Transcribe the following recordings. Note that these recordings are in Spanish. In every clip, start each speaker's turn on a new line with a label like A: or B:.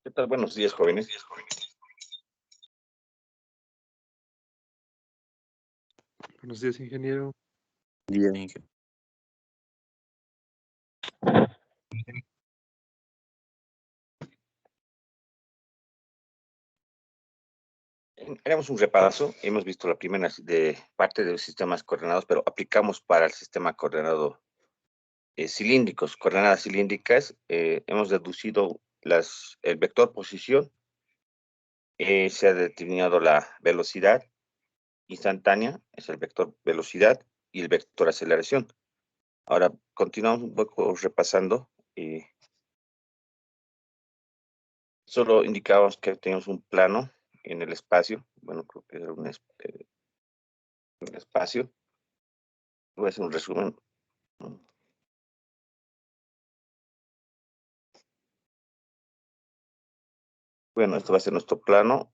A: ¿Qué tal? Buenos días, jóvenes.
B: Buenos días, ingeniero.
C: Bien, Inge.
A: Haremos un repaso. Hemos visto la primera parte de los sistemas coordenados, pero aplicamos para el sistema coordenado cilíndricos, coordenadas cilíndricas. Hemos deducido el vector posición. Se ha determinado la velocidad instantánea, es el vector velocidad, y el vector aceleración. Ahora, continuamos un poco repasando. Solo indicábamos que tenemos un plano en el espacio. Bueno, creo que era un espacio. Voy a hacer un resumen. Bueno, esto va a ser nuestro plano.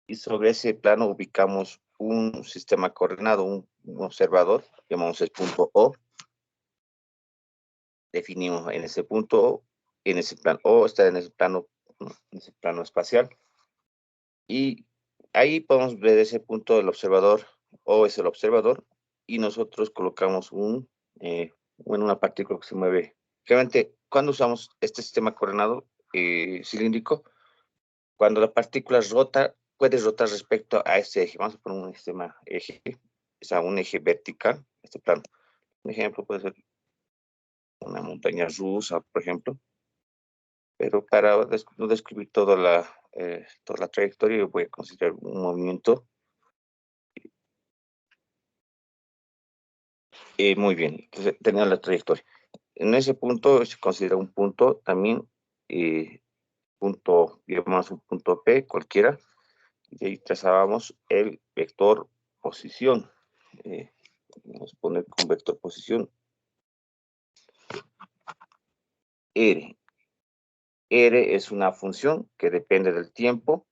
A: Y sobre ese plano ubicamos un sistema coordenado, un observador, llamamos el punto O. Definimos en ese punto O, en ese plano O está en ese plano espacial. Y ahí podemos ver ese punto del observador. O es el observador. Y nosotros colocamos una partícula que se mueve. Realmente, cuando usamos este sistema coordenado cilíndrico, cuando la partícula puede rotar respecto a este eje. Vamos a poner un sistema eje, o sea, un eje vertical, este plano. Un ejemplo puede ser una montaña rusa, por ejemplo. Pero para no describir toda la trayectoria, yo voy a considerar un movimiento. Muy bien, entonces tenemos la trayectoria. En ese punto se considera un punto también, digamos un punto P, cualquiera. Y ahí trazábamos el vector posición. Vamos a poner con vector posición R. R es una función que depende del tiempo.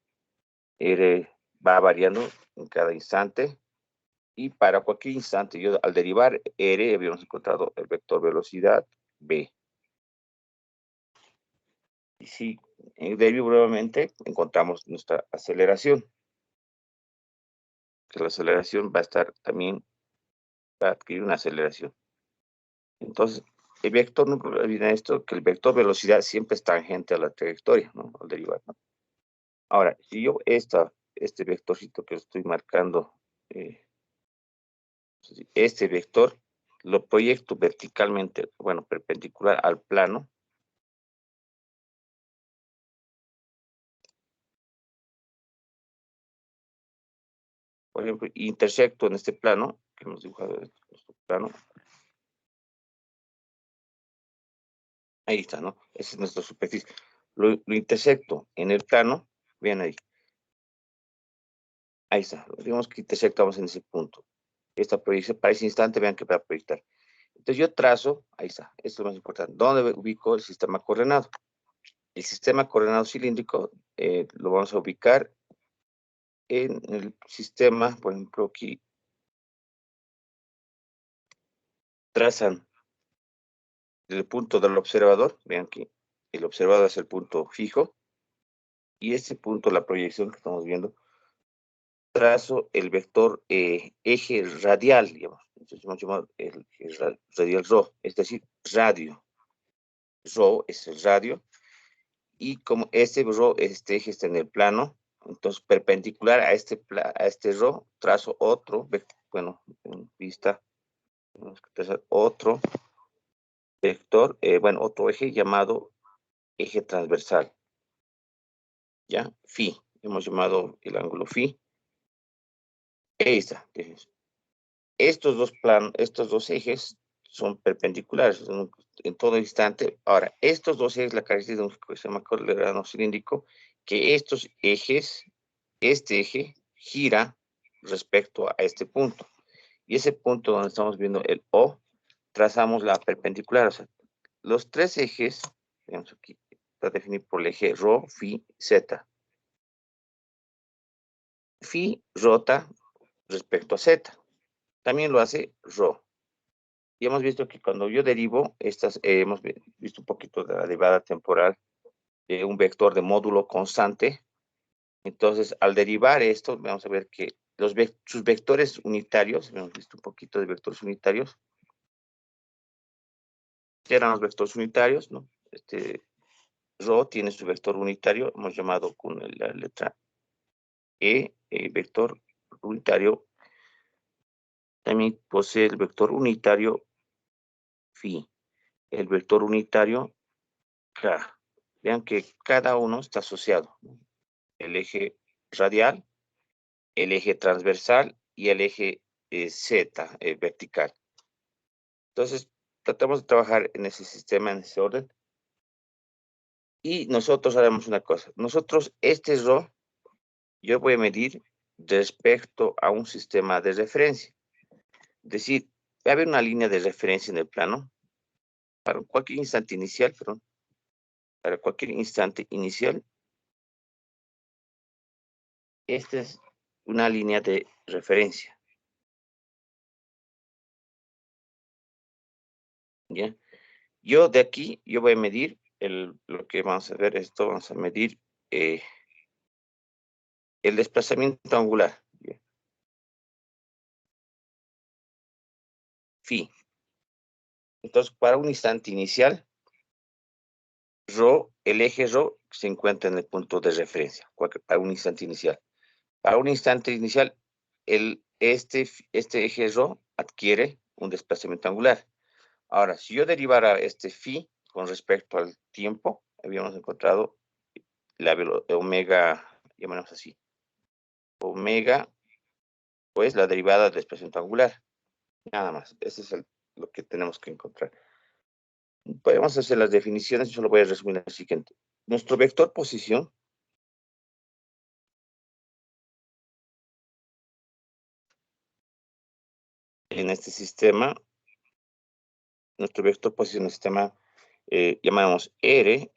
A: R va variando en cada instante. Y para cualquier instante, al derivar R, habíamos encontrado el vector velocidad B. Y si derivo brevemente, encontramos nuestra aceleración. Que la aceleración va a estar también, va a adquirir una aceleración. Entonces, el vector, no olviden esto, que el vector velocidad siempre es tangente a la trayectoria, ¿no? Al derivar, ¿no? Ahora, si yo este vectorcito que estoy marcando, este vector, lo proyecto verticalmente, bueno, perpendicular al plano. Por ejemplo, intersecto en este plano, que hemos dibujado nuestro plano. Ahí está, ¿no? Esa es nuestra superficie. Lo intersecto en el plano, vean ahí. Ahí está, digamos que intersectamos en ese punto. Esta proyección, para ese instante, vean que va a proyectar. Entonces yo trazo, ahí está, esto es lo más importante. ¿Dónde ubico el sistema coordenado? El sistema coordenado cilíndrico lo vamos a ubicar en el sistema, por ejemplo, aquí. Trazan el punto del observador, vean que el observador es el punto fijo, y ese punto, la proyección que estamos viendo, trazo el vector eje radial, digamos. Entonces hemos llamado el radial ρ, es decir, radio. Ρ es el radio, y como este eje está en el plano, entonces perpendicular a este ρ, trazo otro, bueno, en vista, tenemos que trazar otro vector, otro eje llamado eje transversal. ¿Ya? Phi, hemos llamado el ángulo phi. Ahí está. Estos dos ejes son perpendiculares en todo instante. Ahora, estos dos ejes, la característica de un sistema coordenado cilíndrico, que estos ejes, este eje gira respecto a este punto. Y ese punto donde estamos viendo el O, trazamos la perpendicular. O sea, los tres ejes, veamos aquí, está definido por el eje ρ, phi, z. Phi rota respecto a z. También lo hace ρ. Y hemos visto que cuando yo derivo hemos visto un poquito de la derivada temporal un vector de módulo constante. Entonces, al derivar esto, vamos a ver que sus vectores unitarios, hemos visto un poquito de vectores unitarios, eran los vectores unitarios, ¿no? Rho tiene su vector unitario, hemos llamado con la letra E, vector unitario. También posee el vector unitario phi, el vector unitario K. Vean que cada uno está asociado, ¿no? El eje radial, el eje transversal y el eje Z, vertical. Entonces, tratamos de trabajar en ese sistema, en ese orden. Y nosotros haremos una cosa. Nosotros, este Rho, yo voy a medir respecto a un sistema de referencia. Es decir, va a haber una línea de referencia en el plano para cualquier instante inicial, perdón. Para cualquier instante inicial, esta es una línea de referencia. ¿Ya? Yo de aquí, yo voy a medir lo que vamos a ver, esto vamos a medir el desplazamiento angular. ¿Ya? Phi. Entonces, para un instante inicial, Rho, el eje Rho se encuentra en el punto de referencia, para un instante inicial. Para un instante inicial, este eje Rho adquiere un desplazamiento angular. Ahora, si yo derivara este phi con respecto al tiempo, habíamos encontrado la omega, llamémoslo así, omega, pues la derivada del desplazamiento angular. Nada más, ese es lo que tenemos que encontrar. Podemos hacer las definiciones, yo solo voy a resumir lo siguiente. Nuestro vector posición en este sistema, nuestro vector posición en el sistema, llamamos R,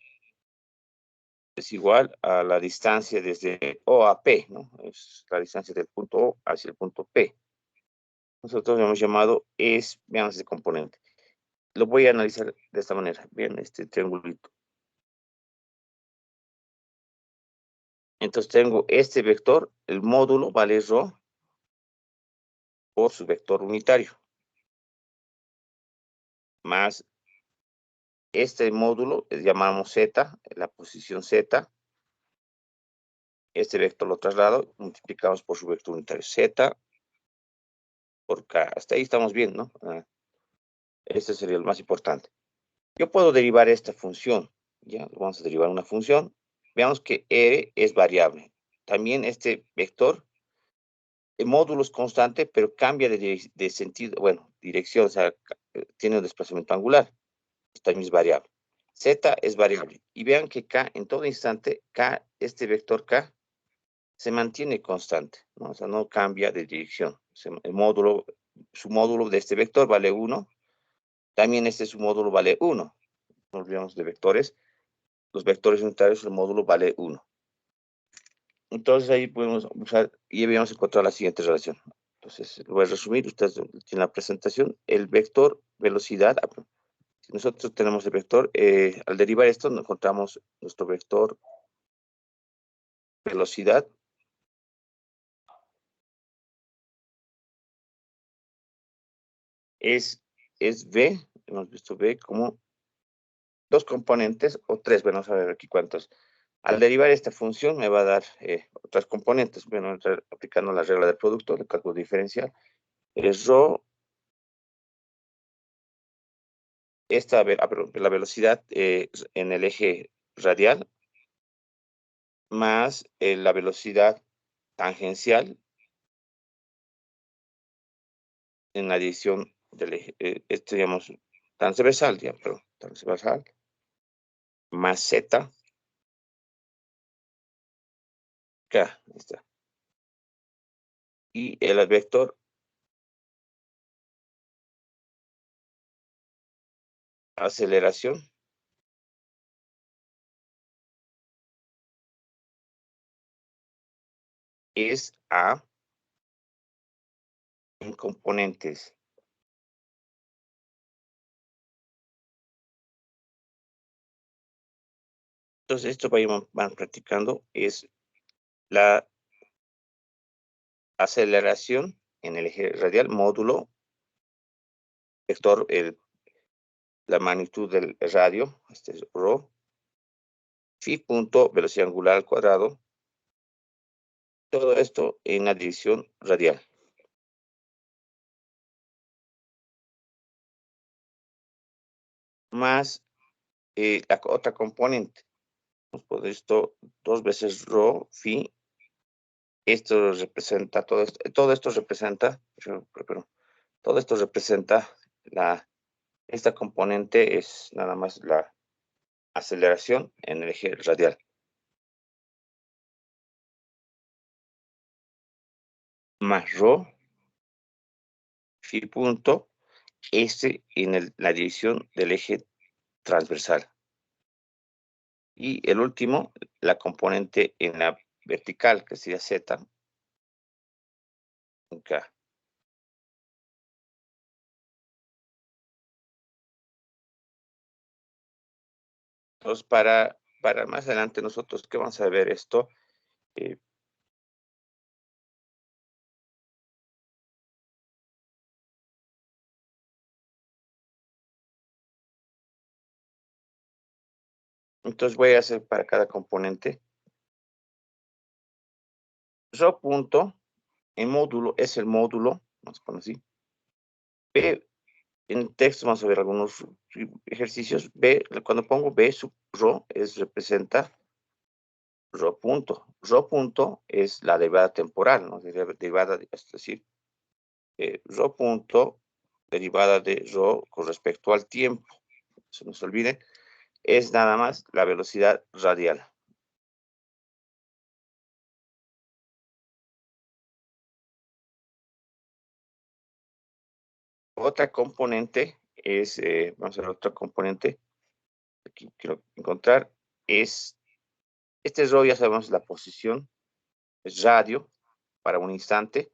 A: es igual a la distancia desde O a P, ¿no? Es la distancia del punto O hacia el punto P. Nosotros lo hemos llamado veamos ese componente. Lo voy a analizar de esta manera. Bien, este triangulito. Entonces tengo este vector, el módulo vale Rho por su vector unitario. Más este módulo, llamamos Z, la posición Z. Este vector lo traslado, multiplicamos por su vector unitario. Z por K. Hasta ahí estamos bien, ¿no? Este sería el más importante. Yo puedo derivar esta función. Ya, vamos a derivar una función. Veamos que R es variable. También este vector, el módulo es constante, pero cambia de sentido, bueno, dirección, o sea, tiene un desplazamiento angular. También es variable. Z es variable. Y vean que K, en todo instante, K, este vector K, se mantiene constante, ¿no? O sea, no cambia de dirección. Su módulo de este vector vale 1. También su módulo vale 1. No olvidemos de vectores. Los vectores unitarios, el módulo vale 1. Entonces ahí podemos usar y habíamos encontrado la siguiente relación. Entonces, lo voy a resumir. Ustedes tienen la presentación. El vector velocidad. Si nosotros tenemos el vector, al derivar esto, nos encontramos nuestro vector velocidad. Es V, hemos visto V como dos componentes o tres. Bueno, vamos a ver aquí cuántos. Al derivar esta función me va a dar otras componentes. Bueno, aplicando la regla del producto, el cálculo diferencial. Es Rho, la velocidad en el eje radial más la velocidad tangencial en la dirección del eje, digamos, transversal, ya, pero transversal, más Z, K, ahí está. Y el vector aceleración es A en componentes Entonces, esto van practicando, es la aceleración en el eje radial, módulo, vector, la magnitud del radio, este es rho, phi punto, velocidad angular al cuadrado, todo esto en la dirección radial. Más la otra componente. Por esto, 2 veces rho, phi. Esto representa, todo esto representa, todo esto representa esta componente es nada más la aceleración en el eje radial. Más rho, phi punto, en la dirección del eje transversal. Y el último, la componente en la vertical, que sería z, en K. Entonces, para más adelante nosotros, ¿qué vamos a ver esto? Entonces voy a hacer para cada componente. Rho punto, en módulo, es el módulo, vamos a poner así. B, en texto vamos a ver algunos ejercicios. B, cuando pongo B sub rho, representa rho punto. Rho punto es la derivada temporal, ¿no? Derivada, es decir, rho punto, derivada de rho con respecto al tiempo. No se nos olvide, es nada más la velocidad radial. Otra componente es, vamos a ver otra componente, aquí quiero encontrar, es, este rho ya sabemos la posición, es radio para un instante,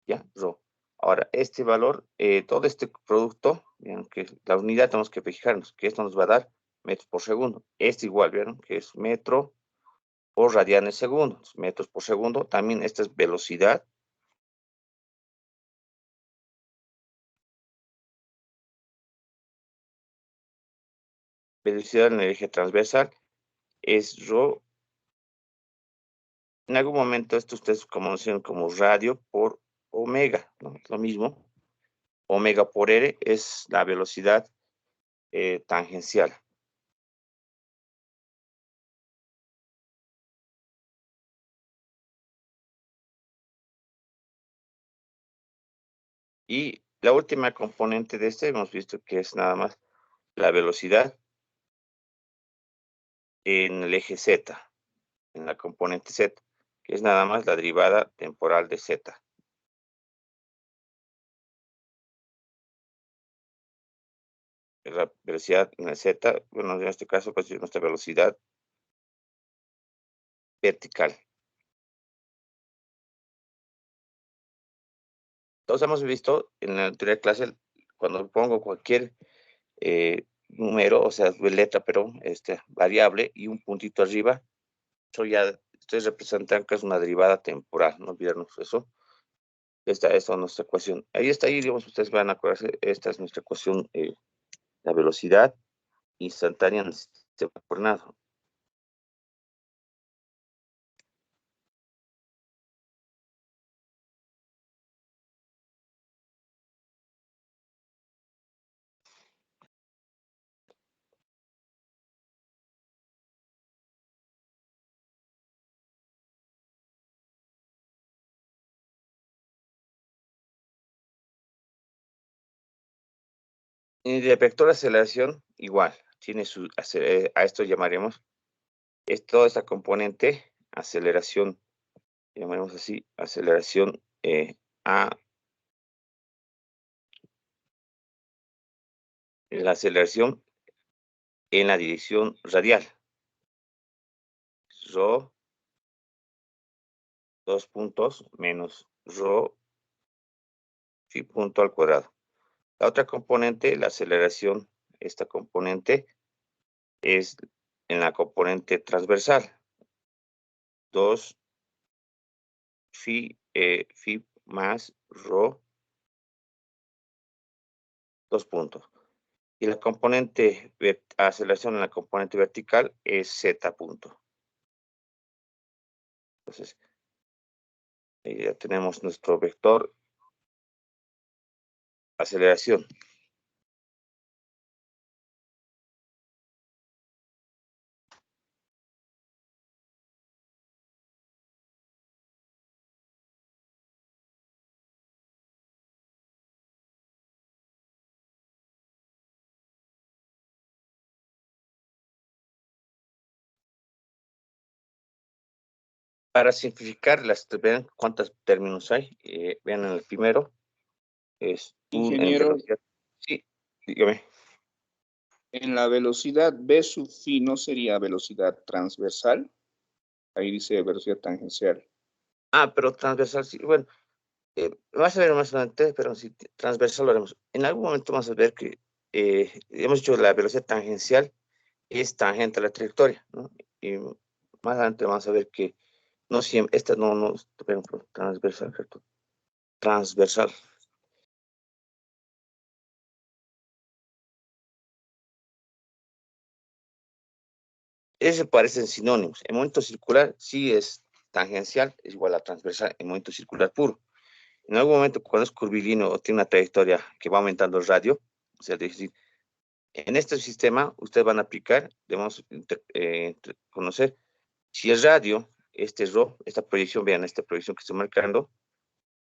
A: ya, rho. Ahora, este valor, todo este producto, vean que la unidad tenemos que fijarnos, que esto nos va a dar metros por segundo. Este igual, vieron, que es metro por radianes segundo, metros por segundo. También esta es velocidad. Velocidad en el eje transversal es rho. En algún momento esto ustedes conocen como radio por omega, ¿no? Lo mismo. Omega por R es la velocidad tangencial. Y la última componente de este hemos visto que es nada más la velocidad en el eje Z, en la componente Z, que es nada más la derivada temporal de Z. La velocidad en el Z, bueno, en este caso, pues es nuestra velocidad vertical. Todos hemos visto en la anterior clase, cuando pongo cualquier número, o sea, letra, pero variable y un puntito arriba, eso ya ustedes representan que es una derivada temporal, no olvidarnos eso. Esta es nuestra ecuación. Ahí está, ahí digamos, ustedes van a acordarse, esta es nuestra ecuación, la velocidad instantánea en el sistema coordenado. Y de vector de aceleración, igual, tiene a esto llamaremos, es toda esta componente, aceleración, llamaremos así, aceleración a la aceleración en la dirección radial. Rho, 2 puntos, menos rho, phi punto al cuadrado. La otra componente, la aceleración, esta componente es en la componente transversal. 2 phi más rho, 2 puntos. Y la componente aceleración en la componente vertical es z punto. Entonces, ya tenemos nuestro vector aceleración. Para simplificar, vean cuántos términos hay. Vean en el primero, es en
C: Ingeniero,
A: velocidad. Sí, dígame.
C: en la velocidad B sub phi no sería velocidad transversal. Ahí dice velocidad tangencial.
A: Pero transversal, sí. Bueno, vas a ver más adelante, pero si transversal lo haremos. En algún momento vamos a ver que hemos dicho la velocidad tangencial es tangente a la trayectoria, ¿no? Y más adelante vamos a ver que no siempre, esta no, por ejemplo, transversal, ¿cierto? Transversal. Ese parecen sinónimos. En momento circular sí es tangencial, es igual a transversal en momento circular puro. En algún momento, cuando es curvilíneo o tiene una trayectoria que va aumentando el radio, o sea, es decir, en este sistema, ustedes van a aplicar, debemos conocer si el radio, este rho, esta proyección, vean esta proyección que estoy marcando,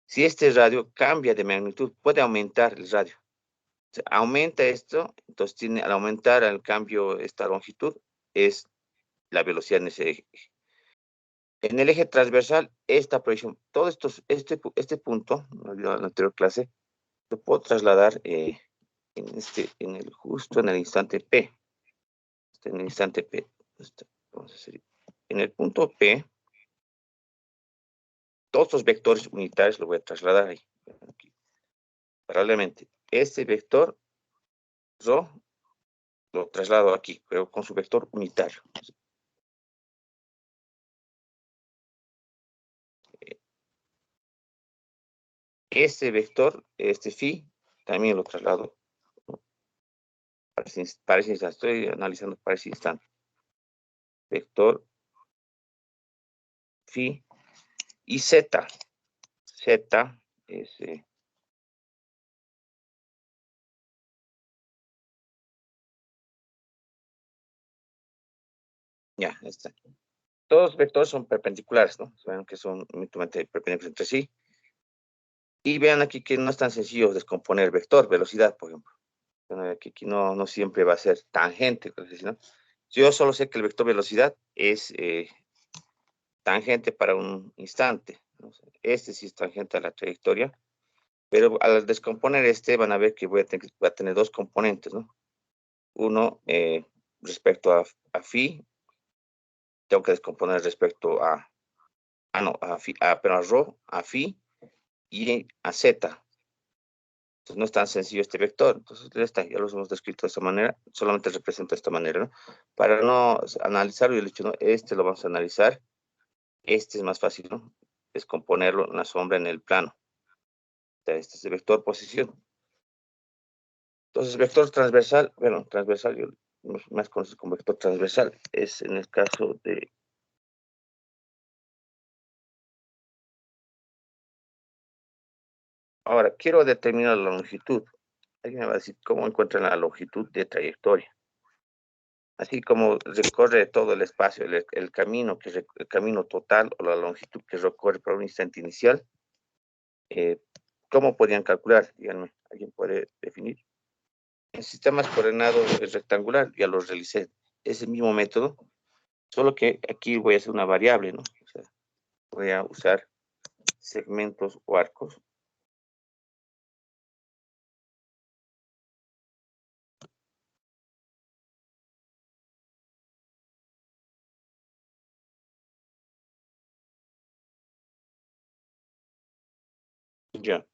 A: si este radio cambia de magnitud, puede aumentar el radio. O sea, aumenta esto, entonces tiene, al aumentar el cambio, esta longitud, es la velocidad en ese eje. En el eje transversal, esta proyección, todo esto, este punto, en la anterior clase, lo puedo trasladar justo en el instante P. En el instante P. En el punto P, todos los vectores unitarios los voy a trasladar ahí. Aquí. Paralelamente, este vector rho lo traslado aquí, pero con su vector unitario. Este vector, este phi, también lo traslado para ese instante. Estoy analizando para ese instante. Vector phi y z. Z es ya está. Todos los vectores son perpendiculares, ¿no? Saben que son mutuamente perpendiculares entre sí. Y vean aquí que no es tan sencillo descomponer vector, velocidad, por ejemplo. Bueno, aquí no siempre va a ser tangente, ¿no? Yo solo sé que el vector velocidad es tangente para un instante, ¿no? Este sí es tangente a la trayectoria, pero al descomponer este van a ver que voy a tener dos componentes, ¿no? Uno respecto a phi, tengo que descomponer respecto a rho, a phi y a z. Entonces no es tan sencillo este vector. Entonces ya los hemos descrito de esta manera, solamente representa de esta manera, ¿no? Para no analizarlo, yo le he dicho, no, este lo vamos a analizar. Este es más fácil, ¿no? Descomponerlo en la sombra en el plano. Este es el vector posición. Entonces, vector transversal, bueno, transversal, yo más conocido como vector transversal, es en el caso de... Ahora, quiero determinar la longitud. Alguien me va a decir, ¿cómo encuentran la longitud de trayectoria? Así como recorre todo el espacio, el camino total o la longitud que recorre para un instante inicial, ¿cómo podrían calcular? Díganme, ¿alguien puede definir? En sistemas coordenados rectangular, ya lo realicé, es el mismo método, solo que aquí voy a hacer una variable, ¿no? O sea, voy a usar segmentos o arcos. Ya.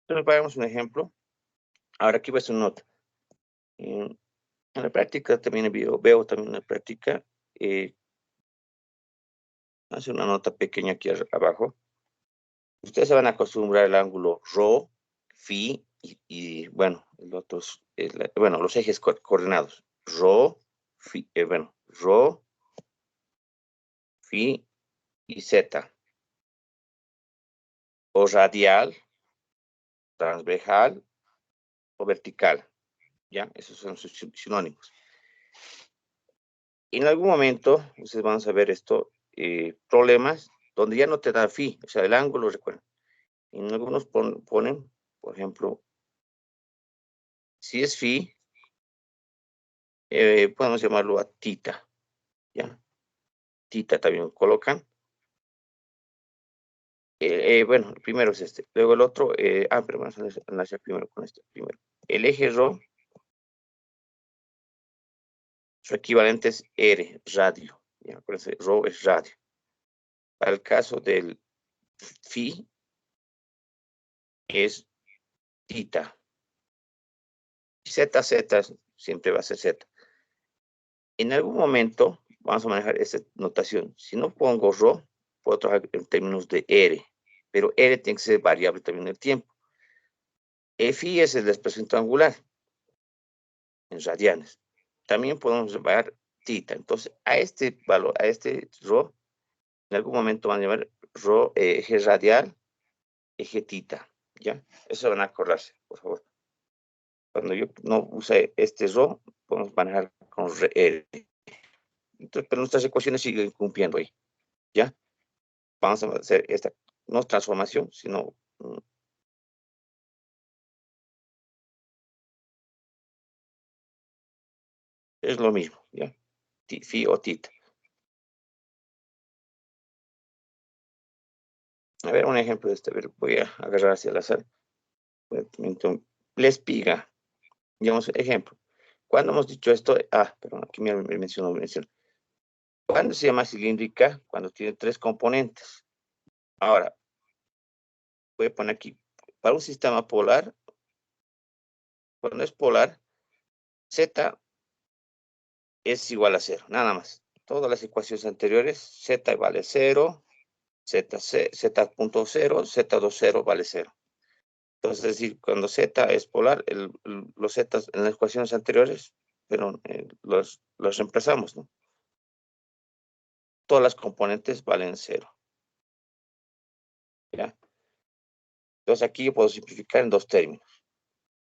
A: Entonces, veamos un ejemplo. Ahora aquí va su nota. En la práctica también veo también en la práctica, hace una nota pequeña aquí abajo. Ustedes se van a acostumbrar al ángulo ρ, phi y bueno, el otro bueno, los ejes coordenados. Ρ, phi, bueno, ρ, phi y z. O radial, transversal o vertical. ¿Ya? Esos son sus sinónimos. En algún momento, ustedes van a ver esto, problemas donde ya no te da phi, o sea, el ángulo, recuerden. En algunos ponen, por ejemplo, si es phi, podemos llamarlo a tita, ¿ya? Tita también colocan. Bueno, el primero es este. Luego el otro, pero vamos a enlazar primero con este. Primero, el eje ρ, su equivalente es R, radio. ¿Ya? Acuérdense, ρ es radio. Para el caso del phi, es tita. Z siempre va a ser Z. En algún momento vamos a manejar esta notación. Si no pongo ρ, puedo trabajar en términos de R, pero R tiene que ser variable también en el tiempo. Phi es el desplazamiento angular en radianes. También podemos llamar tita. Entonces, a este valor, a este ρ, en algún momento van a llamar ρ, eje radial, eje tita. ¿Ya? Eso van a acordarse, por favor. Cuando yo no use este ρ, podemos manejar con R. Entonces, pero nuestras ecuaciones siguen cumpliendo ahí. ¿Ya? Vamos a hacer esta, no transformación, sino es lo mismo, ¿ya? Phi o tita. A ver, un ejemplo de este, a ver, voy a agarrar hacia el azar. La espiga, digamos, ejemplo. Cuando hemos dicho esto, perdón, aquí me mencionó. ¿Cuándo se llama cilíndrica? Cuando tiene 3 componentes. Ahora, voy a poner aquí, para un sistema polar, cuando es polar, Z es igual a 0, nada más. Todas las ecuaciones anteriores, Z vale 0, Z.0, Z20 vale 0. Entonces, es decir, cuando Z es polar, los Z en las ecuaciones anteriores, pero los reemplazamos, ¿no? Todas las componentes valen 0. ¿Ya? Entonces, aquí yo puedo simplificar en 2 términos.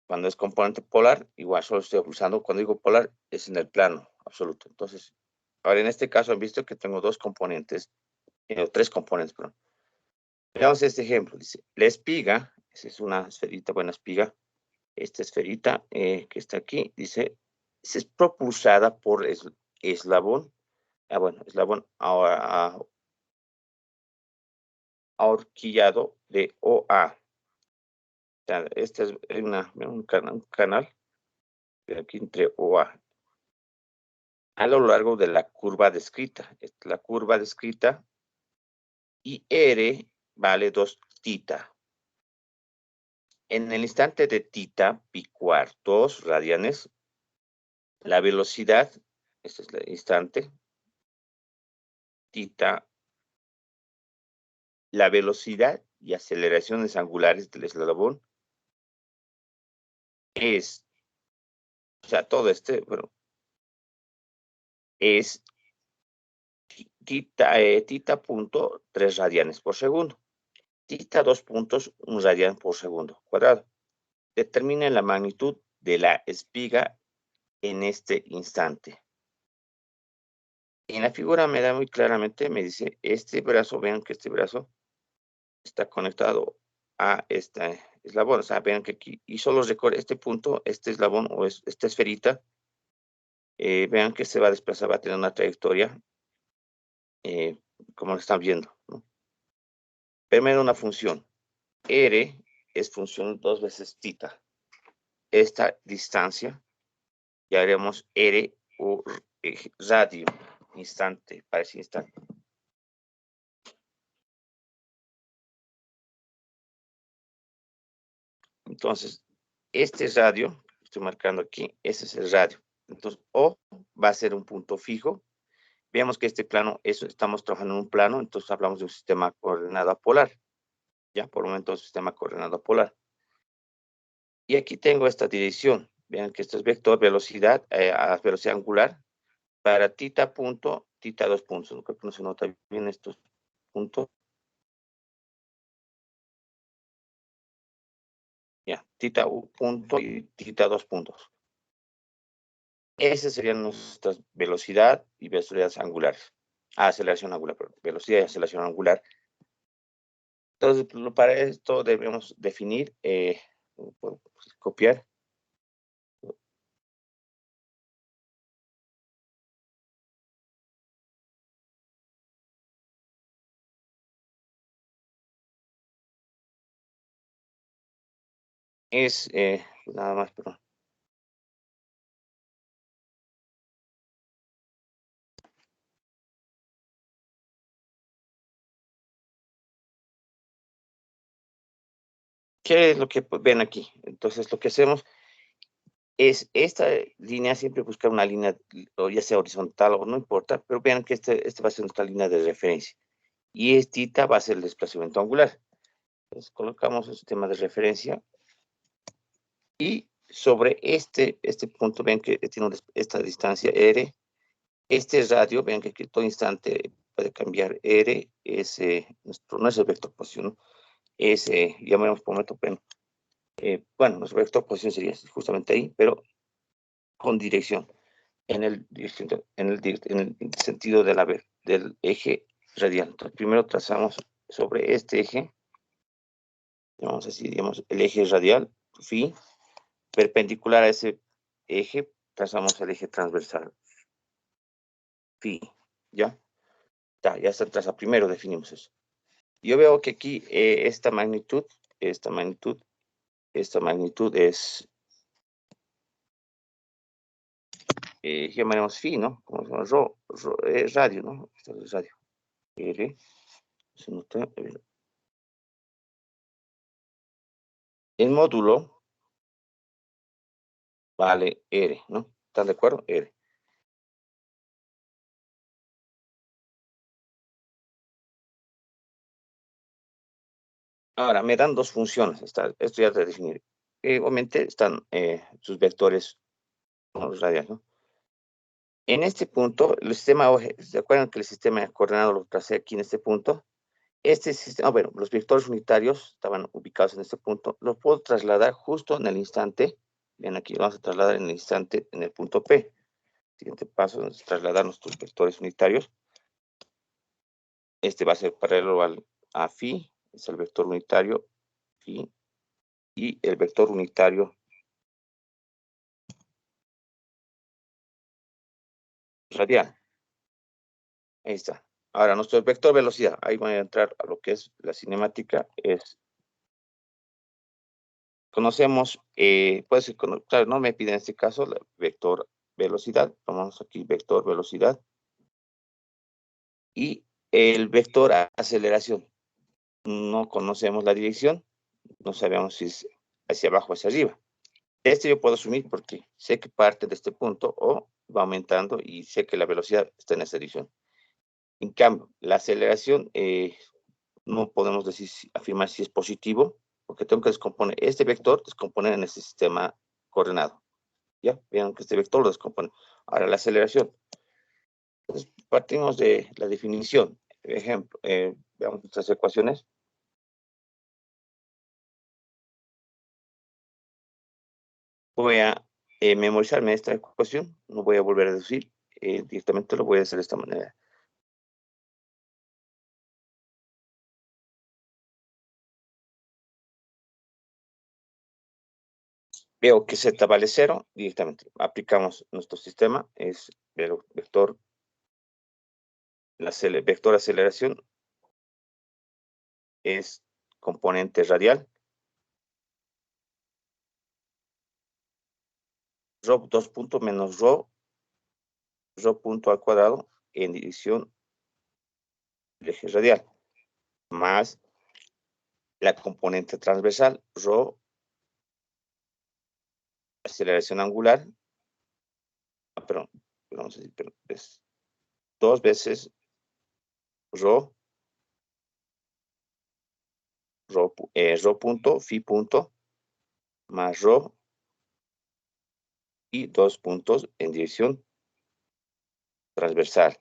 A: Cuando es componente polar, igual solo estoy usando, cuando digo polar, es en el plano absoluto. Entonces, ahora en este caso han visto que tengo 2 componentes, 3 componentes, perdón. Veamos este ejemplo. Dice, la espiga, esa es una esferita, buena espiga. Esta esferita que está aquí, dice, es propulsada por eslabón, eslabón ahorquillado de OA. O sea, este es un canal aquí entre OA. A lo largo de la curva descrita. La curva descrita y R vale 2 tita. En el instante de tita, pi cuartos radianes, la velocidad, este es el instante, tita, la velocidad y aceleraciones angulares del eslabón es, o sea, todo este, bueno, es tita punto 3 radianes por segundo. Tita 2 puntos 1 radian por segundo cuadrado. Determinen la magnitud de la espiga en este instante. En la figura me da muy claramente, me dice, este brazo, vean que este brazo está conectado a este eslabón. O sea, vean que aquí, y solo recorre este punto, este eslabón o esta esferita. Vean que se va a desplazar, va a tener una trayectoria, como lo están viendo, ¿no? Primero una función. R es función 2 veces tita. Esta distancia, ya haremos R o radio, instante, para ese instante. Entonces, este radio, estoy marcando aquí, ese es el radio. Entonces, O va a ser un punto fijo. Veamos que este plano, estamos trabajando en un plano, entonces hablamos de un sistema coordenado polar. Ya, por el momento, sistema coordenado polar. Y aquí tengo esta dirección. Vean que esto es vector velocidad, a velocidad angular, para tita punto, tita 2 puntos. Creo que no se nota bien estos puntos. Ya, tita 1 punto y tita 2 puntos. Esas serían nuestras velocidad y velocidades angulares. Aceleración angular, perdón, velocidad y aceleración angular. Entonces, para esto debemos definir, puedo copiar. Es nada más, perdón. ¿Qué es lo que ven aquí? Entonces, lo que hacemos es esta línea, siempre buscar una línea, o ya sea horizontal o no importa, pero vean que este va a ser nuestra línea de referencia. Y esta va a ser el desplazamiento angular. Entonces, colocamos el sistema de referencia. Y sobre este punto, ven que tiene esta distancia R. Este radio, ven que todo instante puede cambiar R. No es el vector posición, ¿no? Llamaremos por momento, bueno, nuestro vector posición sería justamente ahí, pero con dirección. En el sentido del eje radial. Entonces, primero trazamos sobre este eje, vamos a decir, digamos, el eje radial, phi, perpendicular a ese eje, trazamos el eje transversal, phi, ¿ya? Ya está trazado, primero definimos eso. Yo veo que aquí esta magnitud es, llamaremos phi, ¿no? Como se llama, radio, ¿no? Esto es radio. R, se nota, el módulo vale R, ¿no? ¿Están de acuerdo? R. Ahora, me dan dos funciones. Esto ya te definir. Obviamente están sus vectores radiales, ¿no? En este punto, el sistema, ¿se acuerdan que el sistema coordenado lo tracé aquí en este punto? Este sistema, bueno, los vectores unitarios estaban ubicados en este punto. Los puedo trasladar justo en el instante. Ven aquí, vamos a trasladar en el instante en el punto P. Siguiente paso es trasladar nuestros vectores unitarios. Este va a ser paralelo a phi, es el vector unitario phi, y el vector unitario radial. Ahí está. Ahora, nuestro vector velocidad, ahí voy a entrar a lo que es la cinemática, conocemos, puede ser, claro, no me pide en este caso el vector velocidad, tomamos aquí vector velocidad, y el vector aceleración, no conocemos la dirección, no sabemos si es hacia abajo o hacia arriba. Este yo puedo asumir porque sé que parte de este punto o va aumentando y sé que la velocidad está en esta dirección. En cambio, la aceleración no podemos afirmar si es positivo, porque tengo que descomponer este vector, descomponer en este sistema coordenado. ¿Ya? Vean que este vector lo descompone. Ahora, la aceleración. Entonces, partimos de la definición. Ejemplo, veamos nuestras ecuaciones. Voy a memorizarme esta ecuación, no voy a volver a deducir, directamente lo voy a hacer de esta manera. Veo que z vale 0, directamente aplicamos nuestro sistema, es vector aceleración es componente radial, rho 2 puntos menos rho punto al cuadrado en dirección del eje radial, más la componente transversal, rho aceleración angular, perdón, vamos a decir, pero es 2 veces rho punto, phi punto, más rho, y 2 puntos en dirección transversal.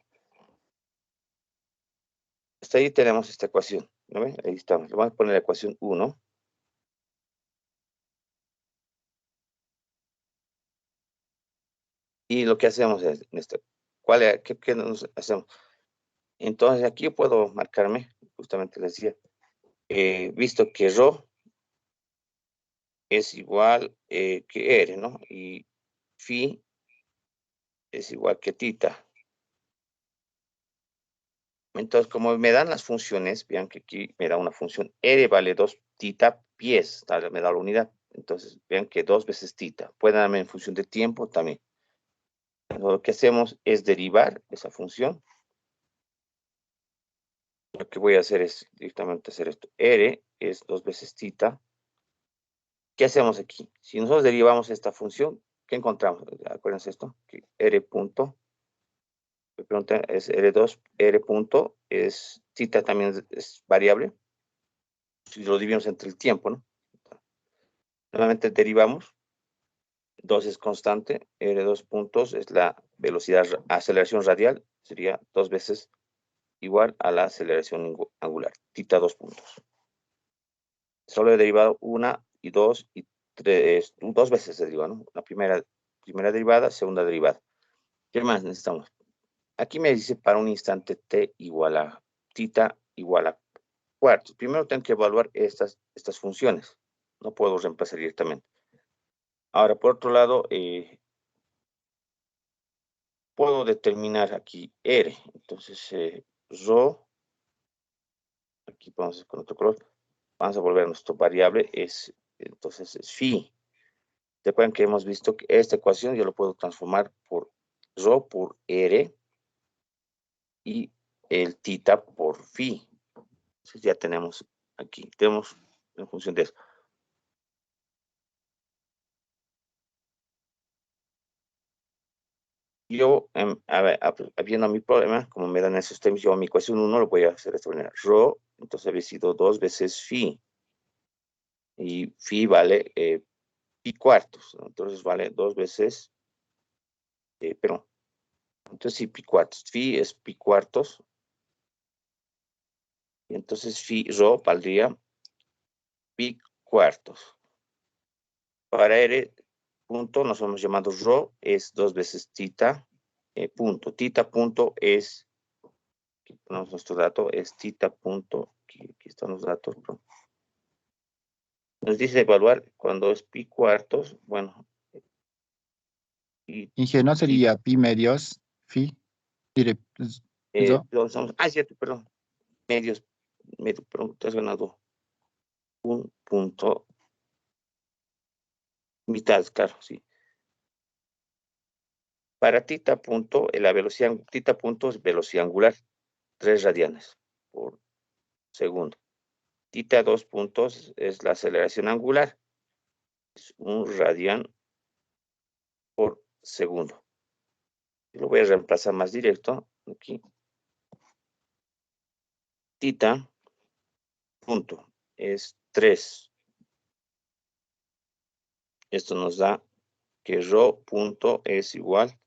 A: Hasta ahí tenemos esta ecuación, ¿no ven? Ahí estamos. Le vamos a poner la ecuación 1. Y lo que hacemos es, ¿qué nos hacemos? Entonces aquí puedo marcarme, justamente les decía, visto que rho es igual que r, ¿no? Y phi es igual que tita. Entonces, como me dan las funciones, vean que aquí me da una función r vale 2 tita pies, me da la unidad. Entonces, vean que 2 veces tita. Puede darme en función de tiempo también. Lo que hacemos es derivar esa función. Lo que voy a hacer es directamente hacer esto. R es 2 veces tita. ¿Qué hacemos aquí? Si nosotros derivamos esta función, ¿qué encontramos? Acuérdense esto, que R punto, me pregunta, es R2, R punto, es tita también es variable. Si lo dividimos entre el tiempo, ¿no? Nuevamente derivamos. 2 es constante, R2 puntos es la velocidad, aceleración radial, sería 2 veces igual a la aceleración angular, tita 2 puntos. Solo he derivado 1 y 2 y 3, 2 veces se deriva, ¿no? La primera derivada, segunda derivada. ¿Qué más necesitamos? Aquí me dice para un instante t igual a tita igual a cuartos. Primero tengo que evaluar estas funciones. No puedo reemplazar directamente. Ahora, por otro lado, puedo determinar aquí R. Entonces, rho, aquí vamos con otro color, vamos a volver a nuestra variable, entonces es phi. Recuerden que hemos visto que esta ecuación yo lo puedo transformar por rho por R y el tita por phi. Entonces ya tenemos aquí, tenemos en función de eso. Yo, viendo mi problema, como me dan esos términos, yo a mi ecuación 1 lo voy a hacer de esta manera. Rho, entonces había sido 2 veces phi. Y phi vale pi cuartos, ¿no? Entonces vale 2 veces, perdón. Entonces sí, pi cuartos. Phi es pi cuartos. Y entonces phi rho valdría pi cuartos. Para R punto, nos hemos llamado rho, es 2 veces tita punto. Tita punto es, aquí ponemos nuestro dato, es tita punto, aquí están los datos, ¿no? Nos dice evaluar cuando es pi cuartos, bueno.
D: Inge, ¿no sería pi medios, phi?
A: Cierto, perdón. Medio, perdón, te has ganado un punto. Mitad, claro, sí. Para tita punto, la velocidad, tita punto es velocidad angular, 3 radianes por segundo. Tita 2 puntos es la aceleración angular, es 1 radian por segundo. Lo voy a reemplazar más directo aquí. Tita punto es 3. Esto nos da que rho punto es igual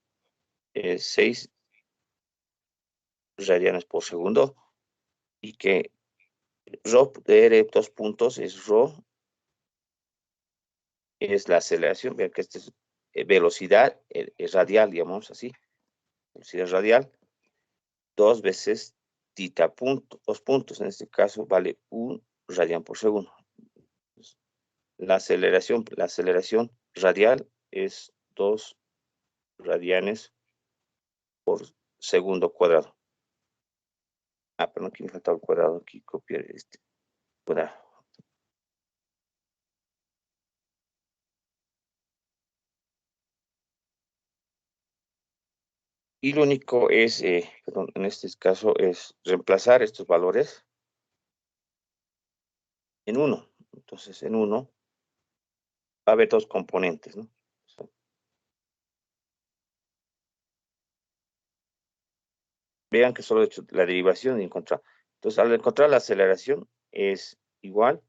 A: a 6 radianes por segundo y que rho de R 2 puntos es rho, es la aceleración, vean que esta es velocidad radial, digamos así, velocidad radial, 2 veces tita punto, 2 puntos, en este caso vale 1 radian por segundo. La aceleración radial es 2 radianes por segundo cuadrado. Perdón, aquí me faltaba el cuadrado, aquí copiar este cuadrado. Y lo único es, perdón, en este caso es reemplazar estos valores en 1. Entonces, en 1 va a haber 2 componentes, ¿no? vean que solo he hecho la derivación y encontrar. Entonces, al encontrar la aceleración es igual.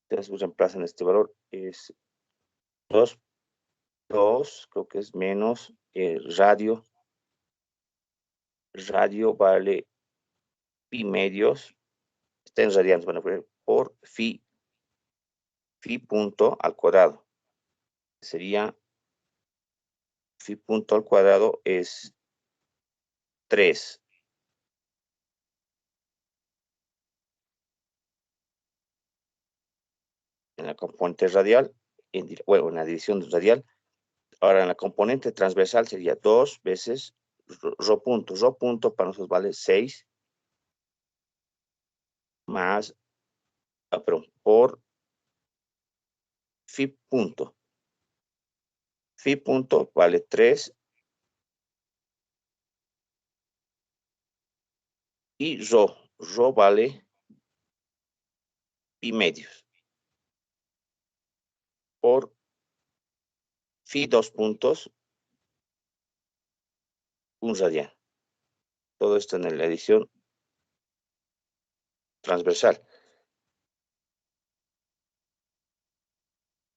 A: Entonces, reemplazan este valor. Es 2, creo que es menos radio. Radio vale pi medios. Está en radianes, van a poner por phi punto al cuadrado. Sería phi punto al cuadrado es 3. En la componente radial, bueno, en la división radial. Ahora en la componente transversal sería 2 veces rho punto. Rho punto para nosotros vale 6 más, perdón, por phi punto. Phi punto vale 3 y rho vale pi medios por phi 2 puntos, un radian. Todo esto en la edición transversal.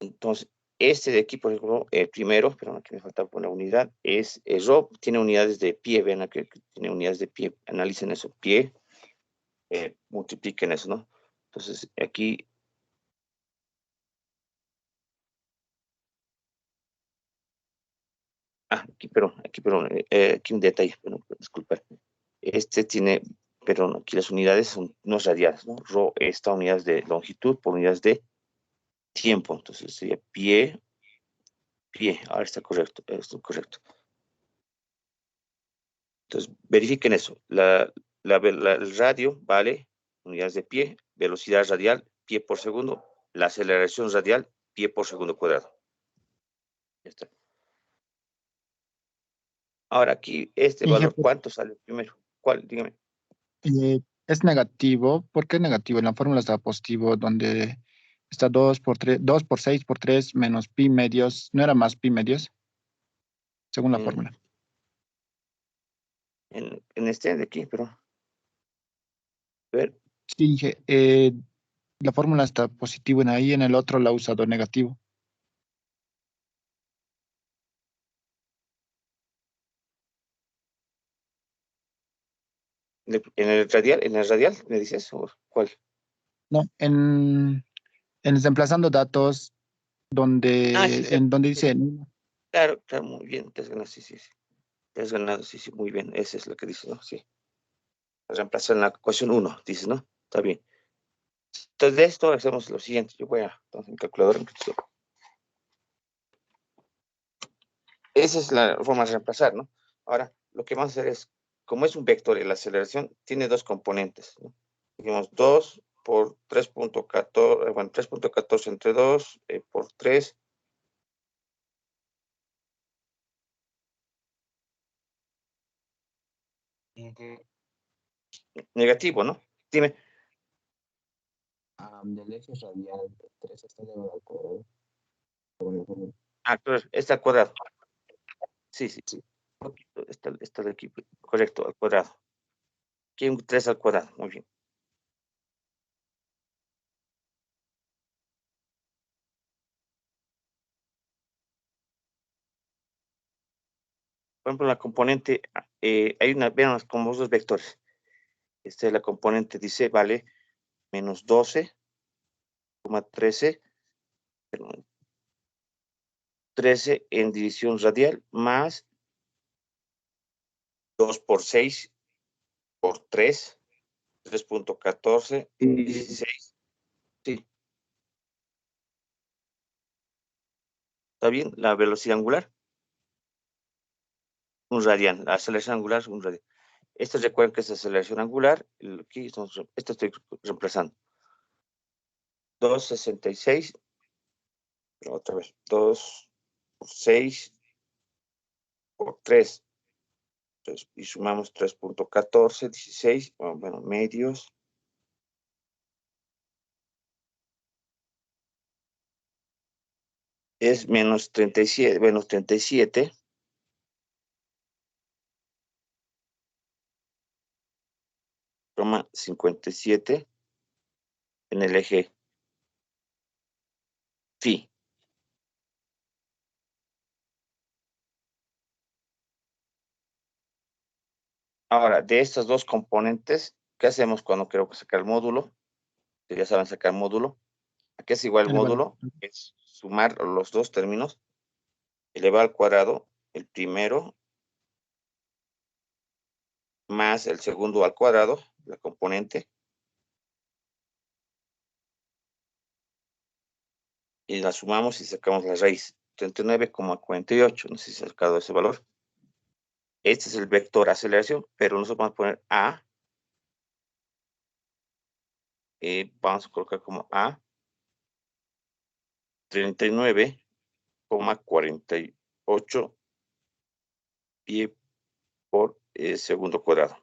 A: Entonces, este de aquí, por ejemplo, el primero, pero aquí me falta poner unidad, es rho, tiene unidades de pie, vean aquí que tiene unidades de pie, analicen eso, pie, multipliquen eso, ¿no? Entonces, aquí aquí un detalle, bueno, disculpa. Este tiene, perdón, aquí las unidades son no radiales, ¿no? Rho está unidades de longitud por unidades de tiempo, entonces sería pie, ahora está correcto, esto es correcto. Entonces, verifiquen eso, el radio vale unidades de pie, velocidad radial, pie por segundo, la aceleración radial, pie por segundo cuadrado. Ya está. Ahora aquí, este
D: Inge,
A: valor, ¿cuánto sale primero? ¿Cuál? Dígame.
D: es negativo. ¿Por qué negativo? En la fórmula está positivo, donde está 2 por 3, 2 por 6 por 3 menos pi medios. ¿No era más pi medios? Según la fórmula.
A: En este de aquí, pero a ver,
D: Sí, Inge, la fórmula está positivo en ahí, en el otro la ha usado negativo.
A: en el radial, ¿me dices? ¿O cuál?
D: No, en desemplazando datos,
A: Ah, sí,
D: en
A: cierto.
D: donde
A: Sí,
D: dice,
A: claro, claro, muy bien, te has ganado, sí, sí, sí. Te has ganado, sí, sí, muy bien. Esa es lo que dice, ¿no? Sí. Reemplazar en la ecuación 1, dices, ¿no? Está bien. Entonces, de esto hacemos lo siguiente. Yo voy a, entonces, mi calculadora. Esa es la forma de reemplazar, ¿no? Ahora, lo que vamos a hacer es, como es un vector y la aceleración tiene dos componentes, ¿no? Digamos, 2 por 3.14, bueno, 3.14 entre 2 por 3. Negativo, ¿no? Dime.
C: Del eje radial 3 está elevado al cuadrado.
A: Ah, claro, está al cuadrado. Sí, sí, sí. Un poquito, está de aquí, correcto, al cuadrado. Aquí un 3 al cuadrado, muy bien. Por ejemplo, la componente, vean como dos vectores. Esta es la componente, dice, vale, menos 12,13, 13 en división radial, más 2 por 6 por 3, 3.14, 16. Sí, ¿está bien? La velocidad angular, un radian. La aceleración angular es un radian. Esto recuerden que es aceleración angular. Aquí esto estoy reemplazando. 2.66. Otra vez. 2 por 6 por 3. Entonces, y sumamos 3.14, 16. Bueno, medios. Es menos 37. Menos 37. 4,57 en el eje phi. Ahora, de estos dos componentes, ¿qué hacemos cuando quiero sacar el módulo? Que ya saben sacar módulo. ¿A qué es igual el módulo? Es sumar los dos términos, elevado al cuadrado, el primero, más el segundo al cuadrado, la componente, y la sumamos y sacamos la raíz, 39,48, no sé si se ha sacado ese valor. Este es el vector aceleración, pero nosotros vamos a poner A, vamos a colocar como A, 39,48 pie por segundo cuadrado.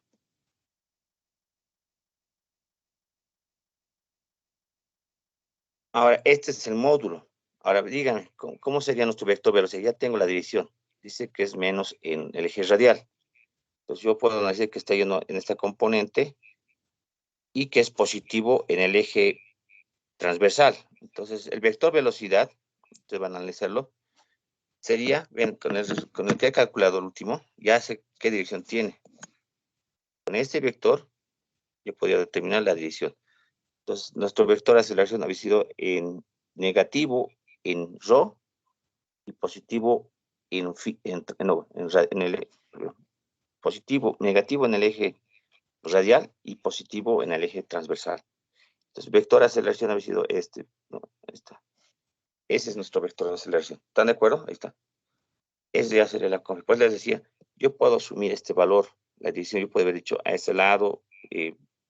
A: Ahora, este es el módulo. Ahora, díganme, ¿cómo sería nuestro vector velocidad? Ya tengo la división. Dice que es menos en el eje radial. Entonces, yo puedo decir que está yendo en esta componente y que es positivo en el eje transversal. Entonces, el vector velocidad, ustedes van a analizarlo, sería, ven, con el que he calculado el último, ya sé qué dirección tiene. Con este vector, yo podría determinar la dirección. Entonces, nuestro vector de aceleración había sido en negativo en ρ y positivo en el positivo, negativo en el eje radial y positivo en el eje transversal. Entonces, vector de aceleración había sido este, ¿no? Esta. Ese es nuestro vector de aceleración. ¿Están de acuerdo? Ahí está. Ese ya sería la conf. Pues les decía, yo puedo asumir este valor, la dirección, yo puedo haber dicho a ese lado,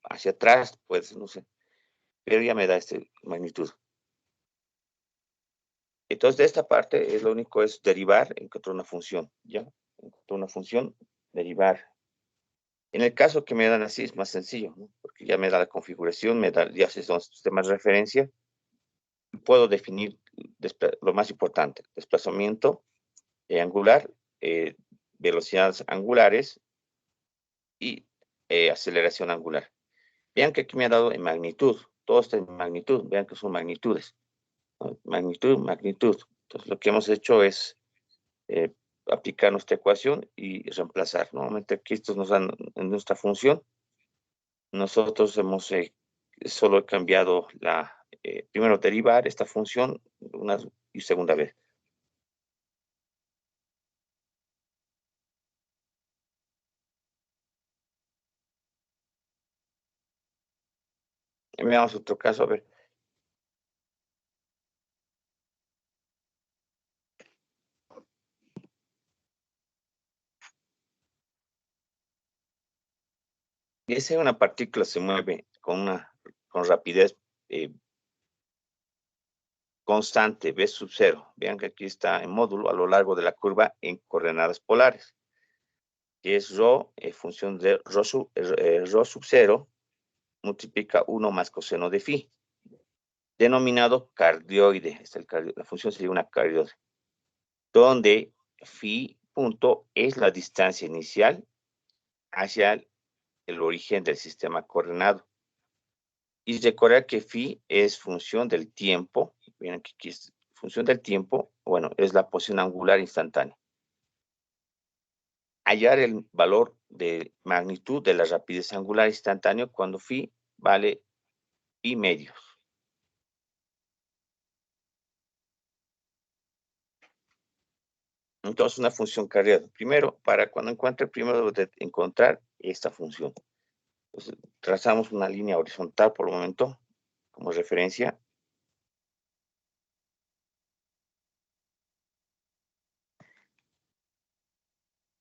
A: hacia atrás, pues no sé, pero ya me da esta magnitud. Entonces, de esta parte, lo único es derivar, encontrar una función, ¿ya? Encontrar una función, derivar. En el caso que me dan así, es más sencillo, ¿no? Porque ya me da la configuración, me da, ya son sistemas de referencia. Puedo definir lo más importante, desplazamiento angular, velocidades angulares y aceleración angular. Vean que aquí me ha dado en magnitud, todo está en magnitud, vean que son magnitudes, ¿no? Magnitud, magnitud. Entonces lo que hemos hecho es aplicar nuestra ecuación y reemplazar. Normalmente aquí estos nos dan en nuestra función. Nosotros hemos solo cambiado primero derivar esta función una y segunda vez. Veamos otro caso, a ver. Y si una partícula se mueve con rapidez constante, v sub 0. Vean que aquí está en módulo a lo largo de la curva en coordenadas polares. Que es rho, función de rho sub 0, multiplica 1 más coseno de phi. Denominado cardioide. La función sería una cardioide. Donde phi punto es la distancia inicial hacia el origen del sistema coordenado. Y recordar que phi es función del tiempo. Miren que aquí es función del tiempo. Bueno, es la posición angular instantánea. Hallar el valor de magnitud de la rapidez angular instantánea cuando phi vale pi medios. Entonces, una función carriada. Primero, para cuando encuentre, primero debo de encontrar esta función. Entonces, trazamos una línea horizontal por el momento, como referencia.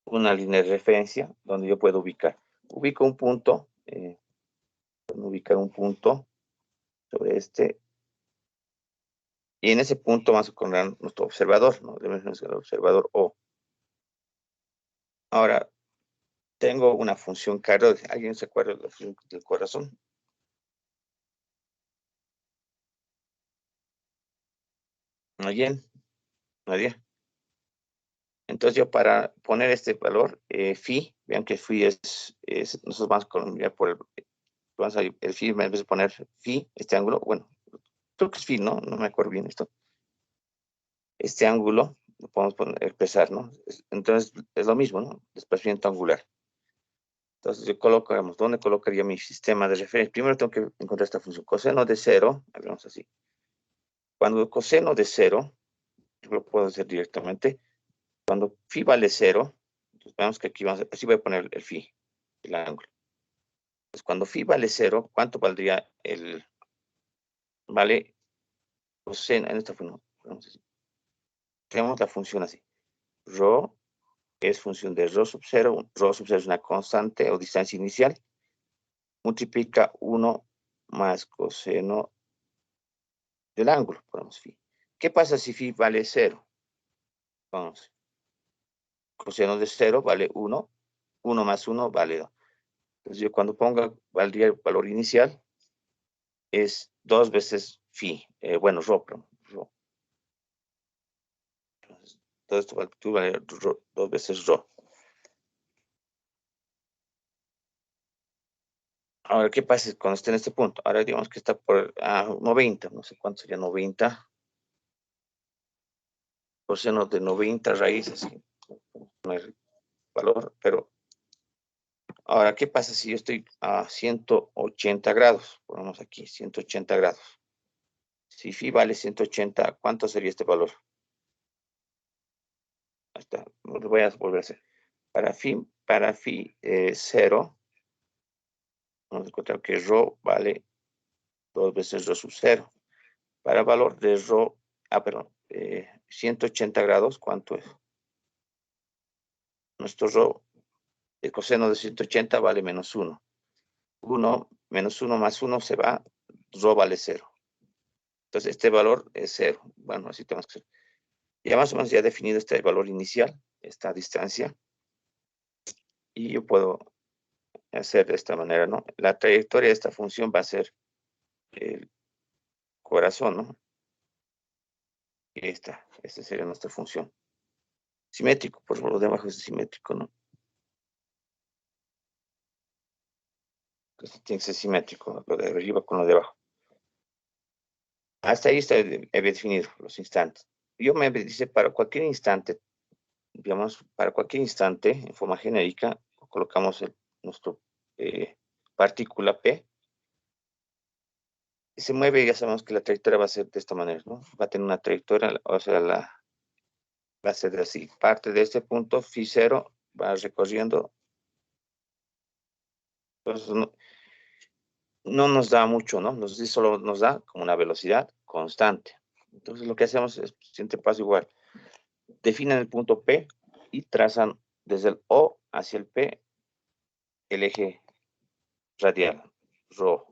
A: Una línea de referencia donde yo puedo ubicar. Ubico un punto, ubicar un punto sobre este. Y en ese punto vamos a encontrar nuestro observador, ¿no? El observador O. Ahora, tengo una función cardioide. ¿Alguien se acuerda de la función del corazón? ¿Alguien? ¿Nadie? Entonces yo para poner este valor, phi, vean que phi nosotros vamos a cambiar por vamos a el phi, en vez de poner phi, este ángulo, bueno, creo que es phi, ¿no? No me acuerdo bien esto. Este ángulo lo podemos poner, expresar, ¿no? Entonces es lo mismo, ¿no? Desplazamiento angular. Entonces yo coloco, digamos, ¿dónde colocaría mi sistema de referencia? Primero tengo que encontrar esta función. Coseno de 0, hablamos así. Cuando coseno de 0, yo lo puedo hacer directamente. Cuando phi vale 0, entonces veamos que aquí vamos a, así voy a poner el phi, el ángulo. Entonces cuando phi vale 0, ¿cuánto valdría el, vale coseno, en esta función? Tenemos la función así. Rho es función de rho sub 0. Rho sub 0 es una constante o distancia inicial. Multiplica 1 más coseno del ángulo, ponemos phi. ¿Qué pasa si phi vale 0? Vamos. Coseno de 0 vale 1. 1 más 1 vale 2. Entonces yo cuando ponga, valdría el valor inicial, es 2 veces phi. Bueno, rho, perdón. Rho. Entonces, todo esto vale 2 veces rho. Ahora, ¿qué pasa cuando esté en este punto? Ahora digamos que está por 90, no sé cuánto sería 90. Coseno de 90 raíces, no hay valor, pero ahora, ¿qué pasa si yo estoy a 180 grados? Ponemos aquí 180 grados. Si phi vale 180, ¿cuánto sería este valor? Ahí está, lo voy a volver a hacer. Para phi 0, vamos a encontrar que rho vale 2 veces rho sub 0. Para valor de rho, perdón, 180 grados, ¿cuánto es? Nuestro rho, el coseno de 180 vale menos 1. 1 menos 1 más 1 se va, rho vale 0. Entonces este valor es 0. Bueno, así tenemos que hacer. Ya más o menos ya he definido este valor inicial, esta distancia. Y yo puedo hacer de esta manera, ¿no? La trayectoria de esta función va a ser el corazón, ¿no? Y esta sería nuestra función. Simétrico, por favor, lo de abajo es simétrico, ¿no? Entonces tiene que ser simétrico, lo de arriba con lo de abajo. Hasta ahí he definido los instantes. Yo me dice para cualquier instante, digamos, para cualquier instante, en forma genérica, colocamos nuestro partícula P, y se mueve, ya sabemos que la trayectoria va a ser de esta manera, ¿no? Va a tener una trayectoria, o sea, va a ser así. Parte de este punto, phi 0, va recorriendo. Entonces, no nos da mucho, ¿no? Solo nos da como una velocidad constante. Entonces, lo que hacemos es, siguiente paso igual. Definen el punto P y trazan desde el O hacia el P el eje radial, ρ,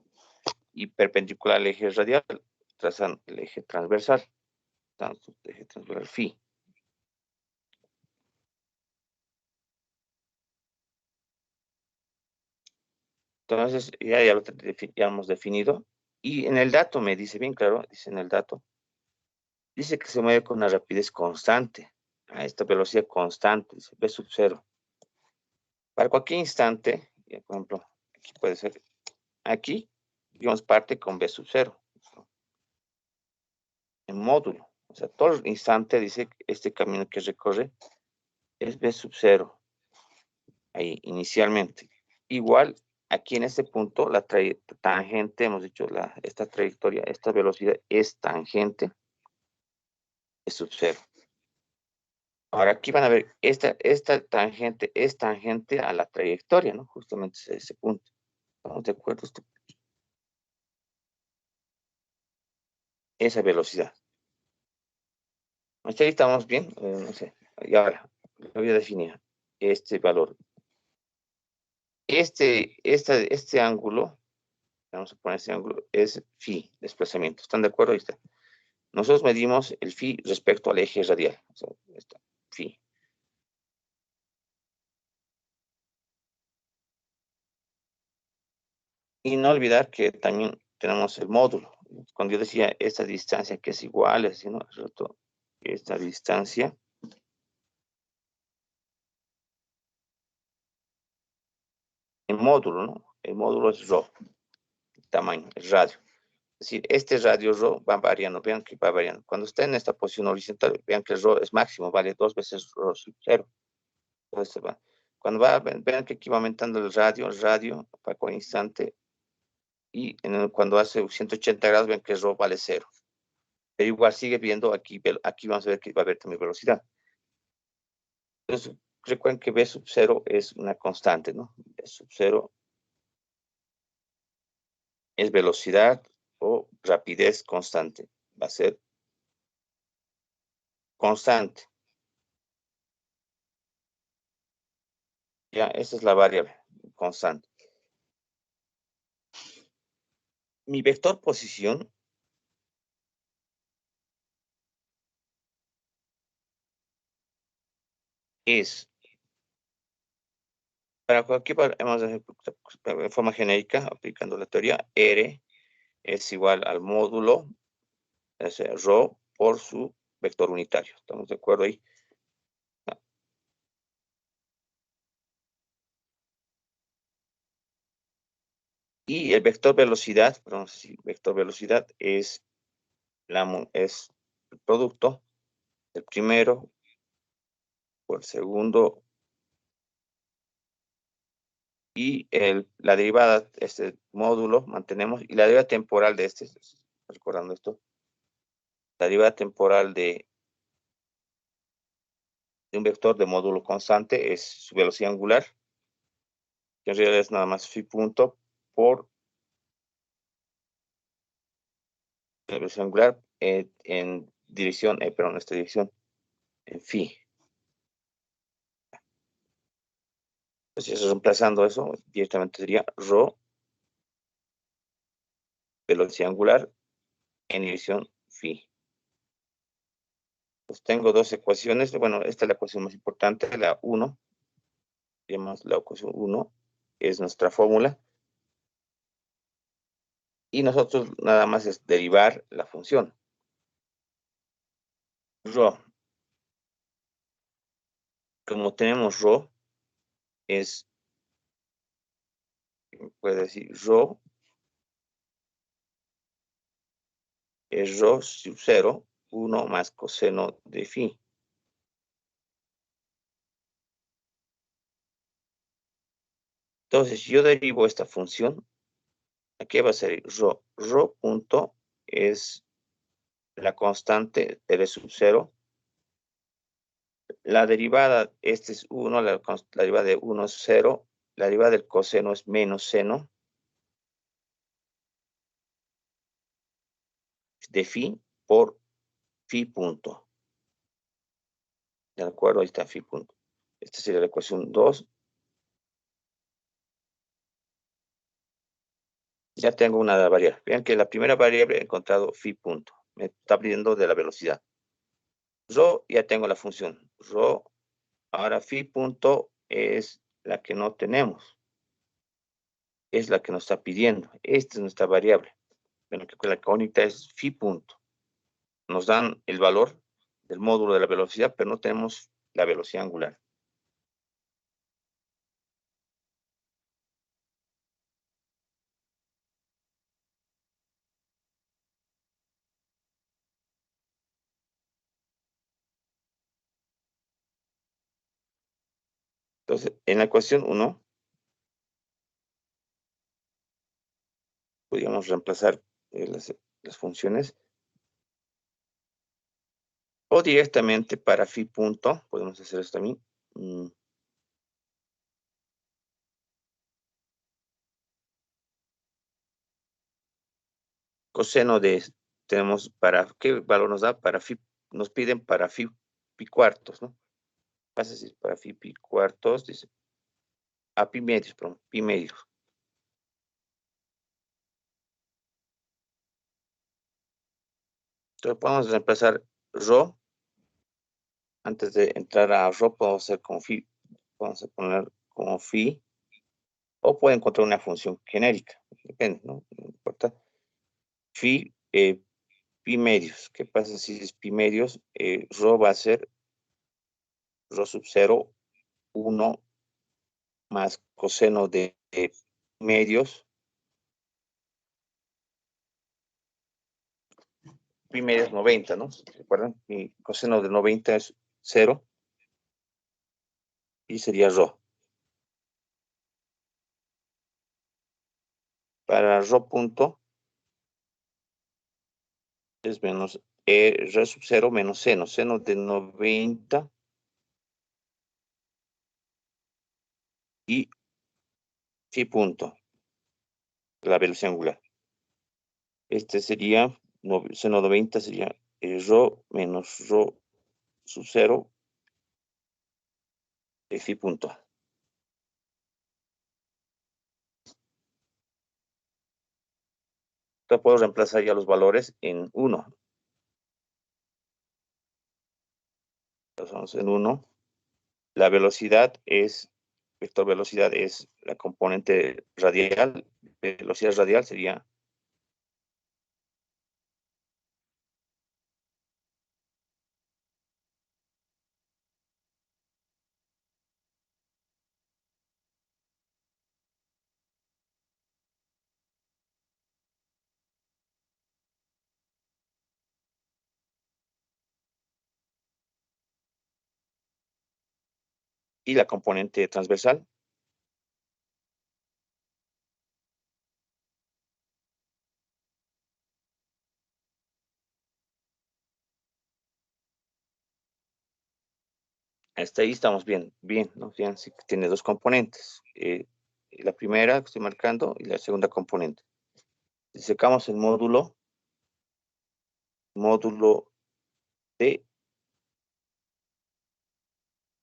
A: y perpendicular al eje radial, trazan el eje transversal, tanto el eje transversal phi. Entonces, ya lo hemos definido. Y en el dato me dice bien claro, dice en el dato, dice que se mueve con una rapidez constante, a esta velocidad constante, dice v sub 0. Para cualquier instante, por ejemplo, aquí puede ser, aquí, digamos, parte con v sub 0. En módulo. O sea, todo el instante dice que este camino que recorre es v sub 0. Ahí, inicialmente. Igual, aquí en este punto, la tangente, hemos dicho, esta trayectoria, esta velocidad es tangente, es sub 0. Ahora, aquí van a ver, esta tangente es tangente a la trayectoria, ¿no? Justamente ese punto. ¿Estamos de acuerdo? Esa velocidad. Hasta ahí estamos bien, no sé. Y ahora, lo voy a definir. Este valor. Este ángulo, vamos a poner este ángulo, es phi, desplazamiento. ¿Están de acuerdo? Ahí está. Nosotros medimos el phi respecto al eje radial. O sea, está, phi. Y no olvidar que también tenemos el módulo. Cuando yo decía esta distancia que es igual, es decir, ¿no? Esta distancia en módulo, ¿no? El módulo es rho. tamaño, el radio. Es decir, este radio ρ va variando, vean que va variando. Cuando está en esta posición horizontal, vean que el ρ es máximo, vale 2 veces ρ sub 0. Entonces cuando vean que aquí va aumentando el radio va con instante, y cuando hace 180 grados, vean que ρ vale 0. Pero igual sigue viendo aquí vamos a ver que va a haber también velocidad. Entonces, recuerden que B sub 0 es una constante, ¿no? B sub 0 es velocidad o rapidez constante. Va a ser constante. Ya, esa es la variable constante. Mi vector posición es, para cualquier, de forma genérica, aplicando la teoría, R es igual al módulo, es decir, ρ por su vector unitario. ¿Estamos de acuerdo ahí? Y el vector velocidad, perdón, sí, vector velocidad es el producto del primero por el segundo y la derivada, este módulo, mantenemos, y la derivada temporal de este, recordando esto, la derivada temporal de un vector de módulo constante es su velocidad angular, que en realidad es nada más phi punto por la velocidad angular en dirección, perdón, esta dirección, en phi. Entonces, reemplazando eso, directamente sería ρ, velocidad angular, en dirección phi. Pues tengo dos ecuaciones. Bueno, esta es la ecuación más importante, la 1. Llamamos la ecuación 1, es nuestra fórmula. Y nosotros nada más es derivar la función. Ρ. Como tenemos ρ, puede decir ρ es ρ sub 0, 1 más coseno de phi. Entonces, si yo derivo esta función, aquí va a ser ρ. ρ punto es la constante de R sub 0. La derivada, este es 1, la derivada de 1 es 0. La derivada del coseno es menos seno de phi por phi punto. ¿De acuerdo? Ahí está phi punto. Esta sería la ecuación 2. Ya tengo una variable. Vean que la primera variable he encontrado phi punto. Me está pidiendo de la velocidad. Rho, ya tengo la función. Rho, ahora phi punto es la que no tenemos. Es la que nos está pidiendo. Esta es nuestra variable. Bueno, que la incógnita es phi punto. Nos dan el valor del módulo de la velocidad, pero no tenemos la velocidad angular. Entonces, en la ecuación 1, podríamos reemplazar las funciones. O directamente para phi punto, podemos hacer esto también. Coseno de, tenemos para, ¿qué valor nos da? Para phi, nos piden para phi cuartos, ¿no? Pasa a decir para phi cuartos, dice, a pi medios, perdón, pi medios. Entonces podemos reemplazar ρ. Antes de entrar a ρ, podemos hacer con phi, vamos a poner como phi, o puede encontrar una función genérica, depende, ¿no? No importa. Phi, pi medios. ¿Qué pasa si es pi medios? Rho va a ser ρ sub 0, 1 más coseno de medios pi media es 90, ¿no? ¿Se acuerdan? Mi coseno de 90 es 0 y sería rho. Para rho punto es menos rho sub 0 menos seno. Seno de 90 y phi punto, la velocidad angular. Este sería, seno 90 sería rho menos rho sub 0 de phi punto. Entonces puedo reemplazar ya los valores en 1. Entonces vamos en 1. La velocidad es, vector velocidad es la componente radial. Velocidad radial sería y la componente transversal hasta ahí estamos bien, ¿no? Fíjense que tiene dos componentes. La primera que estoy marcando y la segunda componente. Si sacamos el módulo de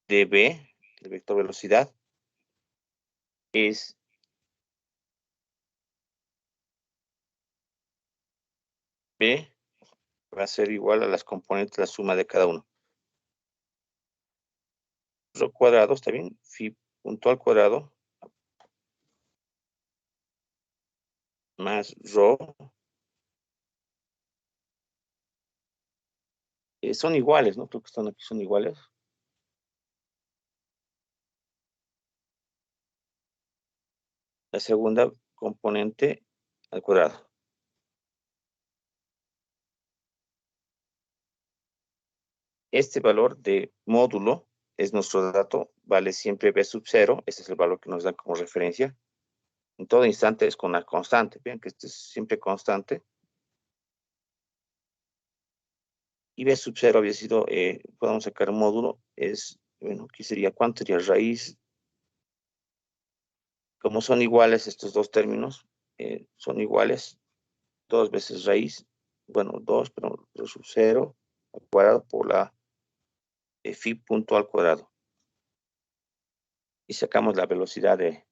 A: dB, el vector velocidad, es B, va a ser igual a las componentes, la suma de cada uno. Rho cuadrado, ¿está bien? Phi punto al cuadrado más rho son iguales, ¿no? Creo que están aquí, son iguales. La segunda componente al cuadrado. Este valor de módulo es nuestro dato, vale siempre B sub 0. Este es el valor que nos da como referencia. En todo instante es con una constante. Vean que este es siempre constante. Y B sub 0 había sido, podemos sacar un módulo, es, bueno, aquí sería, ¿cuánto sería raíz? Como son iguales estos dos términos, son iguales, 2 veces raíz, bueno, 2, pero rho sub 0 al cuadrado por la phi punto al cuadrado. Y sacamos la velocidad de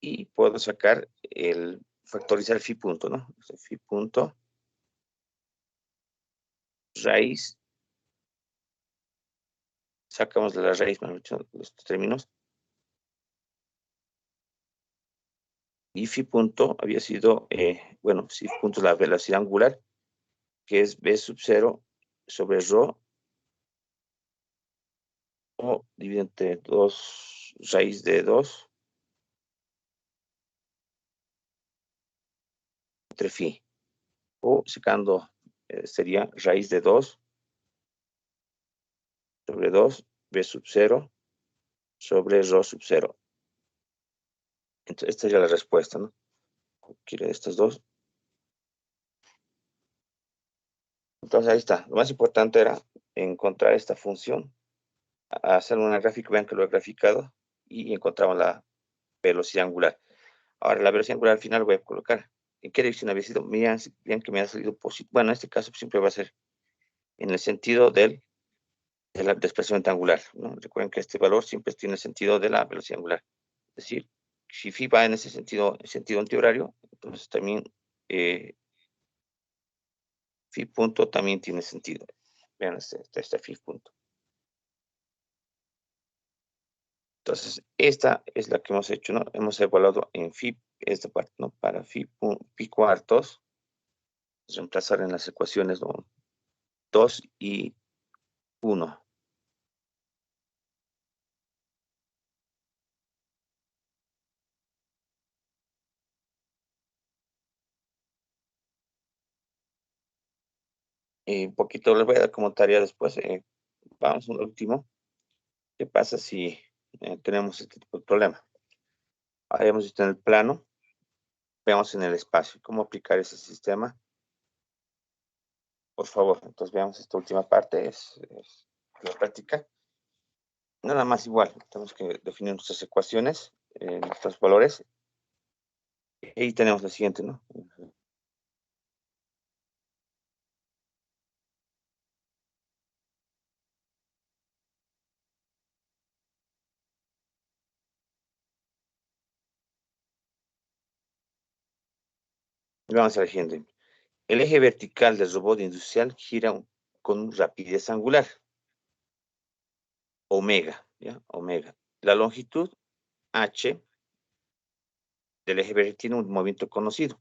A: y puedo sacar factorizar el phi punto, ¿no? Phi punto raíz, sacamos de la raíz, mejor dicho, los términos, y phi punto había sido, bueno, phi punto la velocidad angular, que es B sub 0 sobre rho, o dividido entre 2 raíz de 2 entre phi, o sacando, sería raíz de 2 sobre 2 B sub 0 sobre rho sub 0. Entonces, esta es ya la respuesta, ¿no? Cualquiera de estas dos. Entonces, ahí está. Lo más importante era encontrar esta función, hacer una gráfica, vean que lo he graficado, y encontramos la velocidad angular. Ahora, la velocidad angular al final voy a colocar. ¿En qué dirección había sido? Vean que me ha salido positivo. Bueno, en este caso siempre va a ser en el sentido del desplazamiento angular, ¿no? Recuerden que este valor siempre tiene el sentido de la velocidad angular. Es decir, si phi va en ese sentido, antihorario, entonces también phi punto también tiene sentido. Vean este phi punto. Entonces, esta es la que hemos hecho, ¿no? Hemos evaluado en phi, esta parte, ¿no? Para phi cuartos, reemplazar en las ecuaciones, ¿no? 2 y 1. Un poquito les voy a dar como tarea después. Vamos al último. ¿Qué pasa si tenemos este tipo de problema? Ahora hemos visto en el plano. Veamos en el espacio. ¿Cómo aplicar ese sistema? Por favor, entonces veamos esta última parte. Es la práctica. Nada más igual. Tenemos que definir nuestras ecuaciones, nuestros valores. Y tenemos lo siguiente, ¿no? Vamos a ver, siguiente. El eje vertical del robot industrial gira con rapidez angular. Omega, ¿ya? Omega. La longitud H del eje vertical tiene un movimiento conocido.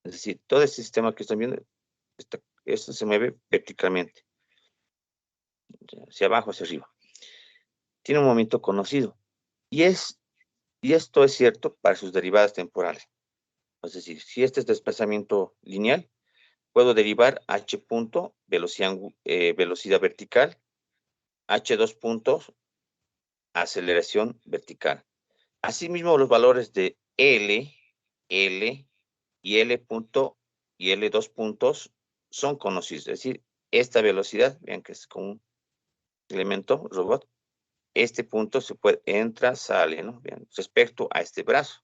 A: Es decir, todo este sistema que están viendo, esto se mueve verticalmente. Hacia abajo, hacia arriba. Tiene un movimiento conocido. Y esto es cierto para sus derivadas temporales. Es decir, si este es desplazamiento lineal, puedo derivar H punto, velocidad vertical, H2 puntos, aceleración vertical. Asimismo, los valores de L y L punto y L2 puntos son conocidos. Es decir, esta velocidad, vean que es como un elemento robot, este punto se puede, entra, sale, ¿no? Vean, respecto a este brazo.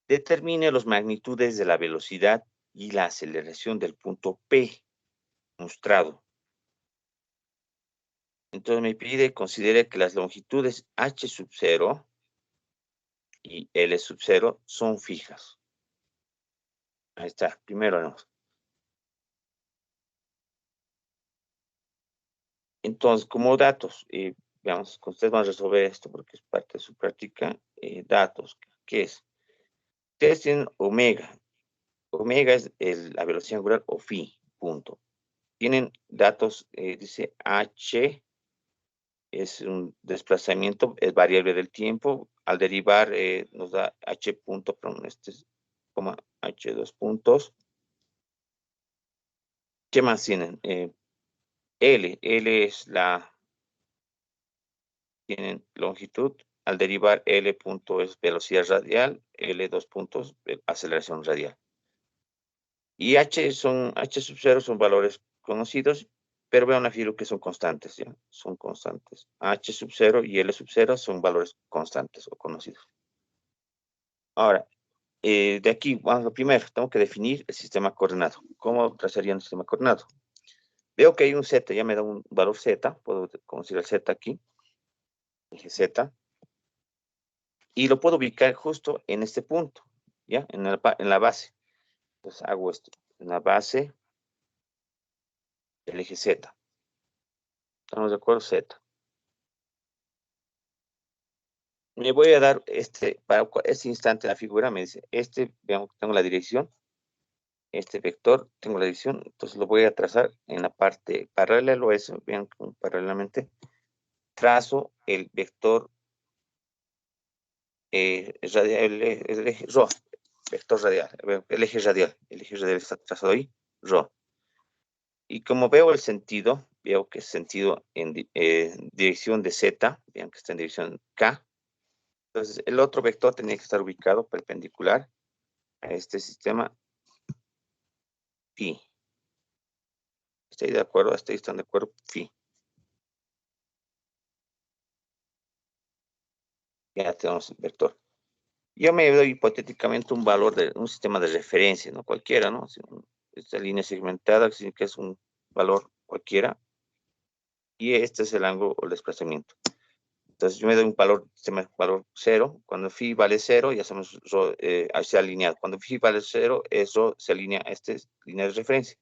A: Determine las magnitudes de la velocidad y la aceleración del punto P mostrado. Entonces me pide, considere que las longitudes H sub 0 y L sub 0 son fijas. Ahí está, primero vemos. Entonces, como datos, veamos, ustedes van a resolver esto porque es parte de su práctica. Datos, ¿qué es? Ustedes tienen omega. Omega es la velocidad angular o phi, punto. Tienen datos, dice H, es un desplazamiento, es variable del tiempo. Al derivar nos da H punto, perdón, este es coma H2 puntos. ¿Qué más tienen? L es tienen longitud. Al derivar L punto es velocidad radial, L2 puntos, aceleración radial. Y H sub 0 son valores conocidos, pero vean aquí lo que son constantes, ¿ya? Son constantes. H sub 0 y L sub 0 son valores constantes o conocidos. Ahora, de aquí, vamos a lo primero, tengo que definir el sistema coordenado. ¿Cómo trazaría un sistema coordenado? Veo que hay un Z, ya me da un valor Z, puedo conocer el Z aquí, eje Z, y lo puedo ubicar justo en este punto, ¿ya? En la base. Entonces hago esto, en la base del eje Z. ¿Estamos de acuerdo? Z. Me voy a dar para este instante la figura, me dice, veamos, tengo la dirección, este vector, tengo la dirección, entonces lo voy a trazar en la parte paralelo a eso, vean paralelamente, trazo el vector radial, el eje ρ, vector radial, el eje radial está trazado ahí, ρ. Y como veo el sentido, veo que es sentido en dirección de Z, vean que está en dirección K. Entonces, el otro vector tenía que estar ubicado perpendicular a este sistema phi. ¿Estoy de acuerdo? ¿Están de acuerdo? Phi. Ya tenemos el vector. Yo me doy hipotéticamente un valor de un sistema de referencia, ¿no? Cualquiera, ¿no? Esta línea segmentada, que es un valor cualquiera. Y este es el ángulo o el desplazamiento. Entonces yo me doy un valor 0. Cuando phi vale 0, ya hacemos hacia alineado. Cuando phi vale 0, eso se alinea a esta línea de referencia.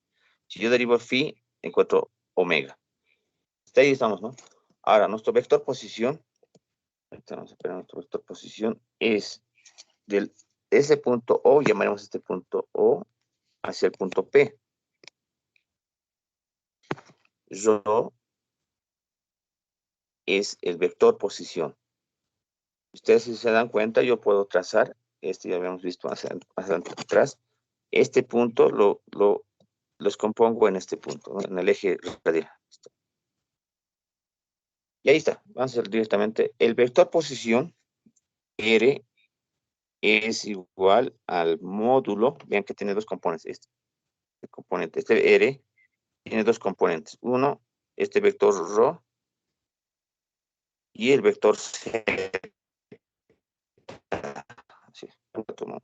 A: Si yo derivo phi, encuentro omega. Hasta ahí estamos, ¿no? Ahora, nuestro vector posición, nuestro vector posición es de ese punto O, llamaremos este punto O, hacia el punto P. Rho es el vector posición. Ustedes, si se dan cuenta, yo puedo trazar, ya habíamos visto más atrás, este punto lo los compongo en este punto, ¿no? En el eje radial. Y ahí está. Vamos a hacer directamente. El vector posición R es igual al módulo. Vean que tiene dos componentes. Este R tiene dos componentes. Uno, este vector ρ y el vector Z. Sí,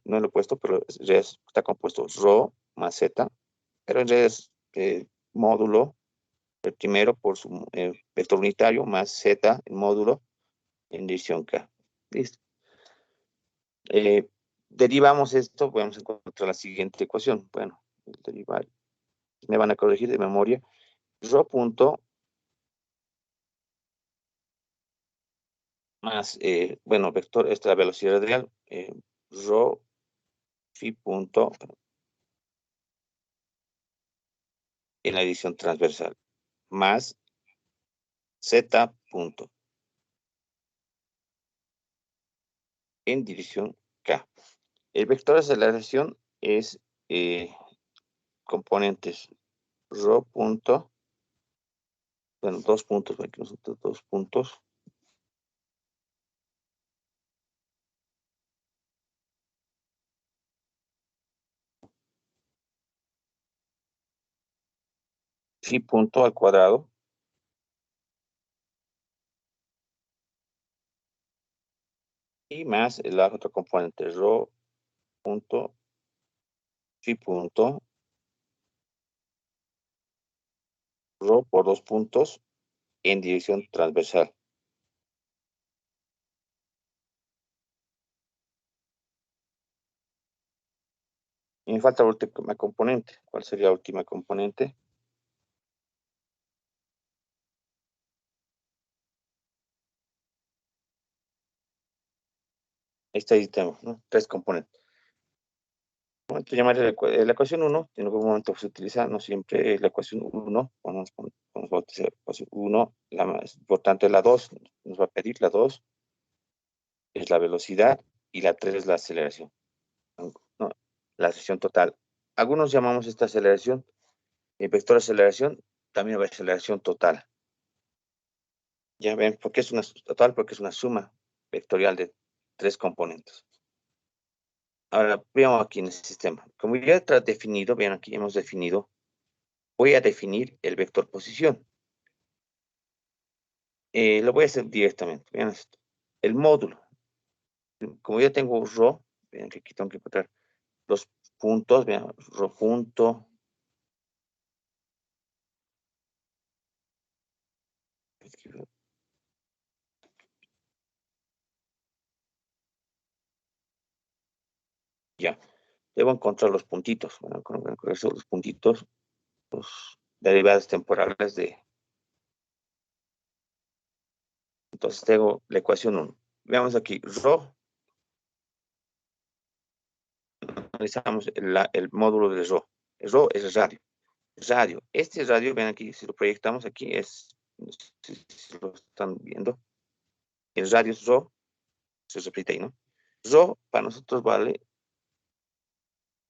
A: no lo he puesto, pero ya está compuesto ρ más Z. Pero en realidad es módulo, el primero por su vector unitario, más Z, el módulo, en dirección K. Listo. Derivamos esto, podemos encontrar la siguiente ecuación. Bueno, derivar, me van a corregir de memoria. Rho punto más, bueno, vector, esta es la velocidad radial, rho phi punto en la dirección transversal, más z punto en dirección K. El vector de aceleración es componentes rho punto, bueno, dos puntos, aquí nosotros dos puntos, phi punto al cuadrado, y más la otra componente rho punto phi punto rho por dos puntos en dirección transversal. Y me falta la última componente. ¿Cuál sería la última componente? Ahí tenemos, ¿no? Tres componentes. Momento llamarle la ecuación 1, en algún momento se utiliza, no siempre la ecuación 1, vamos a utilizar la ecuación 1, la más importante es la 2, nos va a pedir la 2, es la velocidad, y la 3 es la aceleración, no, la aceleración total. Algunos llamamos esta aceleración, el vector de aceleración, también aceleración total. Ya ven, ¿por qué es una total? Porque es una suma vectorial de tres componentes. Ahora, veamos aquí en el sistema. Como ya está definido, vean aquí hemos definido, voy a definir el vector posición. Lo voy a hacer directamente. Vean esto. El módulo. Como ya tengo ρ, vean que aquí tengo que encontrar los puntos. Vean, ρ punto. Ya. Debo encontrar los puntitos. Bueno, con los puntitos, los derivadas temporales de. Entonces tengo la ecuación 1. Veamos aquí. Ρ. Analizamos el módulo de ρ. Ρ es radio. Radio. Este radio, ven aquí, si lo proyectamos aquí, no sé si lo están viendo. El radio es ρ, se repite ahí, ¿no? Ρ para nosotros vale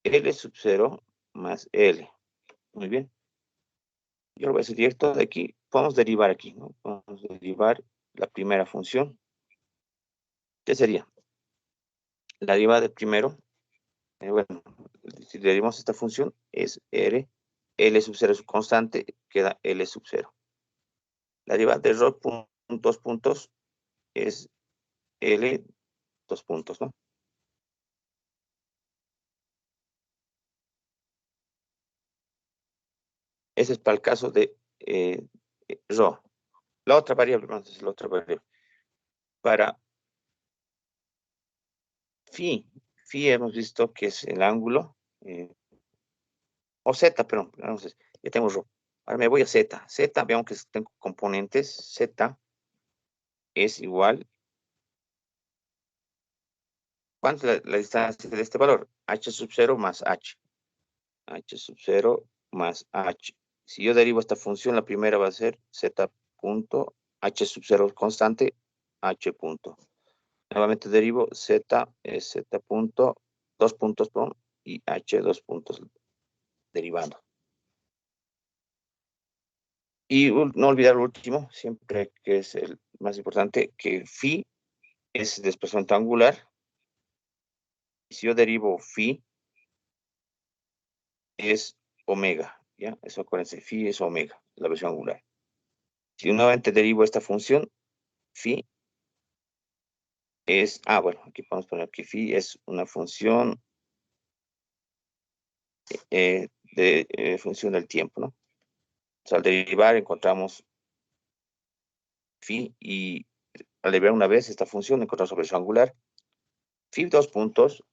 A: L sub 0 más L. Muy bien. Yo lo voy a hacer directo de aquí. Podemos derivar aquí, ¿no? Podemos derivar la primera función. ¿Qué sería? La derivada del primero, bueno, si derivamos esta función, es R. L sub 0 es su constante, queda L sub 0. La derivada de ρ dos puntos es L dos puntos, ¿no? Ese es para el caso de ρ. La otra variable, vamos a decir la otra variable. Para phi hemos visto que es el ángulo, o z, perdón, entonces, ya tengo ρ. Ahora me voy a z. Z, veamos que tengo componentes. Z es igual. ¿Cuánto es la distancia de este valor? H sub 0 más H. H sub 0 más H. Si yo derivo esta función, la primera va a ser z punto, H sub 0 constante, H punto. Nuevamente derivo z, es z punto, dos puntos, y h dos puntos derivando. Y no olvidar lo último, siempre que es el más importante, que phi es desplazamiento angular. Si yo derivo phi, es omega, ¿ya? Eso acuérdense, phi es omega, la versión angular. Si nuevamente derivo esta función, phi es, bueno, aquí podemos poner que phi es una función función del tiempo, ¿no? O sea, al derivar encontramos phi y al derivar una vez esta función encontramos la versión angular. Phi dos puntos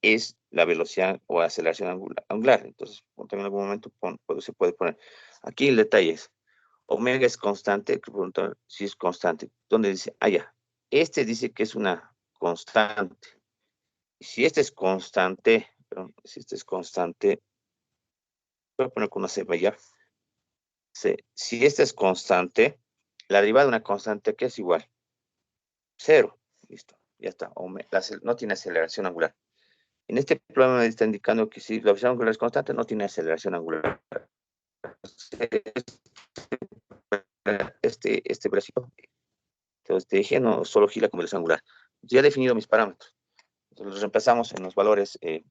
A: es la velocidad o aceleración angular. Entonces, también en algún momento se puede poner. Aquí el detalle es, omega es constante, que preguntar si es constante. ¿Dónde dice? Ya. Este dice que es una constante. Si este es constante, si este es constante, voy a poner con una ceba ya. Si este es constante, la derivada de una constante que es igual. 0. Listo, ya está. No tiene aceleración angular. En este problema me está indicando que si la velocidad angular es constante, no tiene aceleración angular. Este bracito, entonces te dije, no solo gira con velocidad angular. Ya he definido mis parámetros. Entonces los reemplazamos en los valores de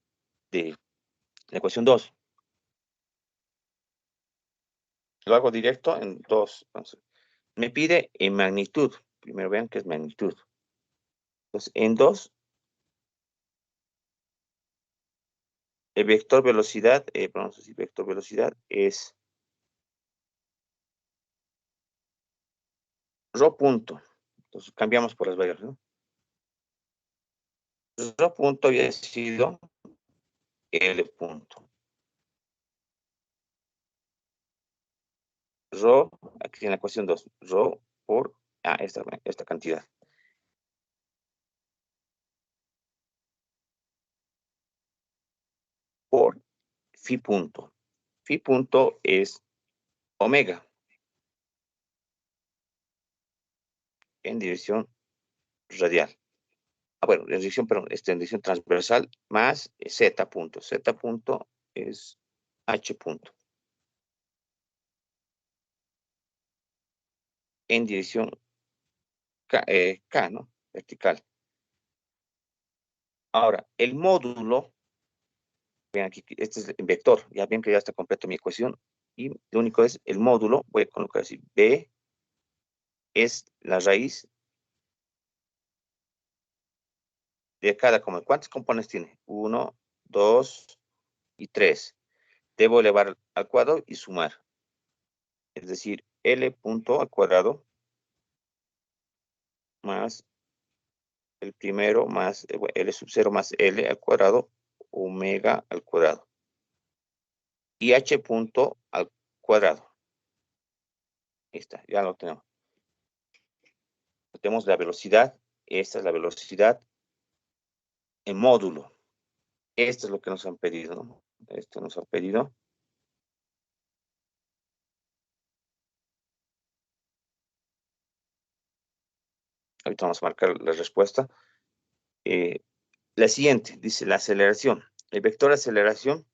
A: la ecuación 2. Lo hago directo en 2. Entonces, me pide en magnitud. Primero vean qué es magnitud. Entonces, en 2, el vector velocidad, vamos a decir vector velocidad es rho punto. Entonces cambiamos por las variables, ¿no? Rho punto había sido L punto. Rho, aquí en la ecuación 2, rho por esta cantidad. Por phi punto. Phi punto es omega en dirección radial. Bueno, en dirección, perdón, en dirección transversal más z punto. Z punto es h punto. En dirección K, ¿no? Vertical. Ahora, el módulo, vean aquí, este es el vector, ya ven que ya está completo mi ecuación, y lo único es el módulo, voy a colocar así, B es la raíz de cada componente. ¿Cuántos componentes tiene? 1, 2 y 3. Debo elevar al cuadrado y sumar. Es decir, L punto al cuadrado más el primero más L sub 0 más L al cuadrado, omega al cuadrado. Y H punto al cuadrado. Ahí está, ya lo tenemos. Tenemos la velocidad. Esta es la velocidad en módulo. Esto es lo que nos han pedido, ¿no? Esto nos han pedido. Ahorita vamos a marcar la respuesta. La siguiente, dice la aceleración. El vector de aceleración,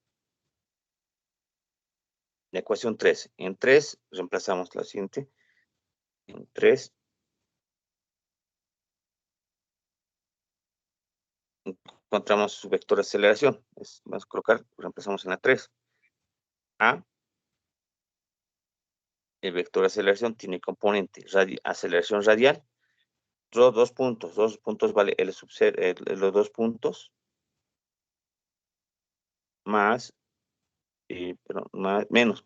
A: la ecuación 3. En 3 reemplazamos la siguiente. En 3 encontramos su vector de aceleración. Vamos a colocar, reemplazamos en la 3. El vector de aceleración tiene componente aceleración radial. Dos puntos vale L sub 0, los 2 puntos más, menos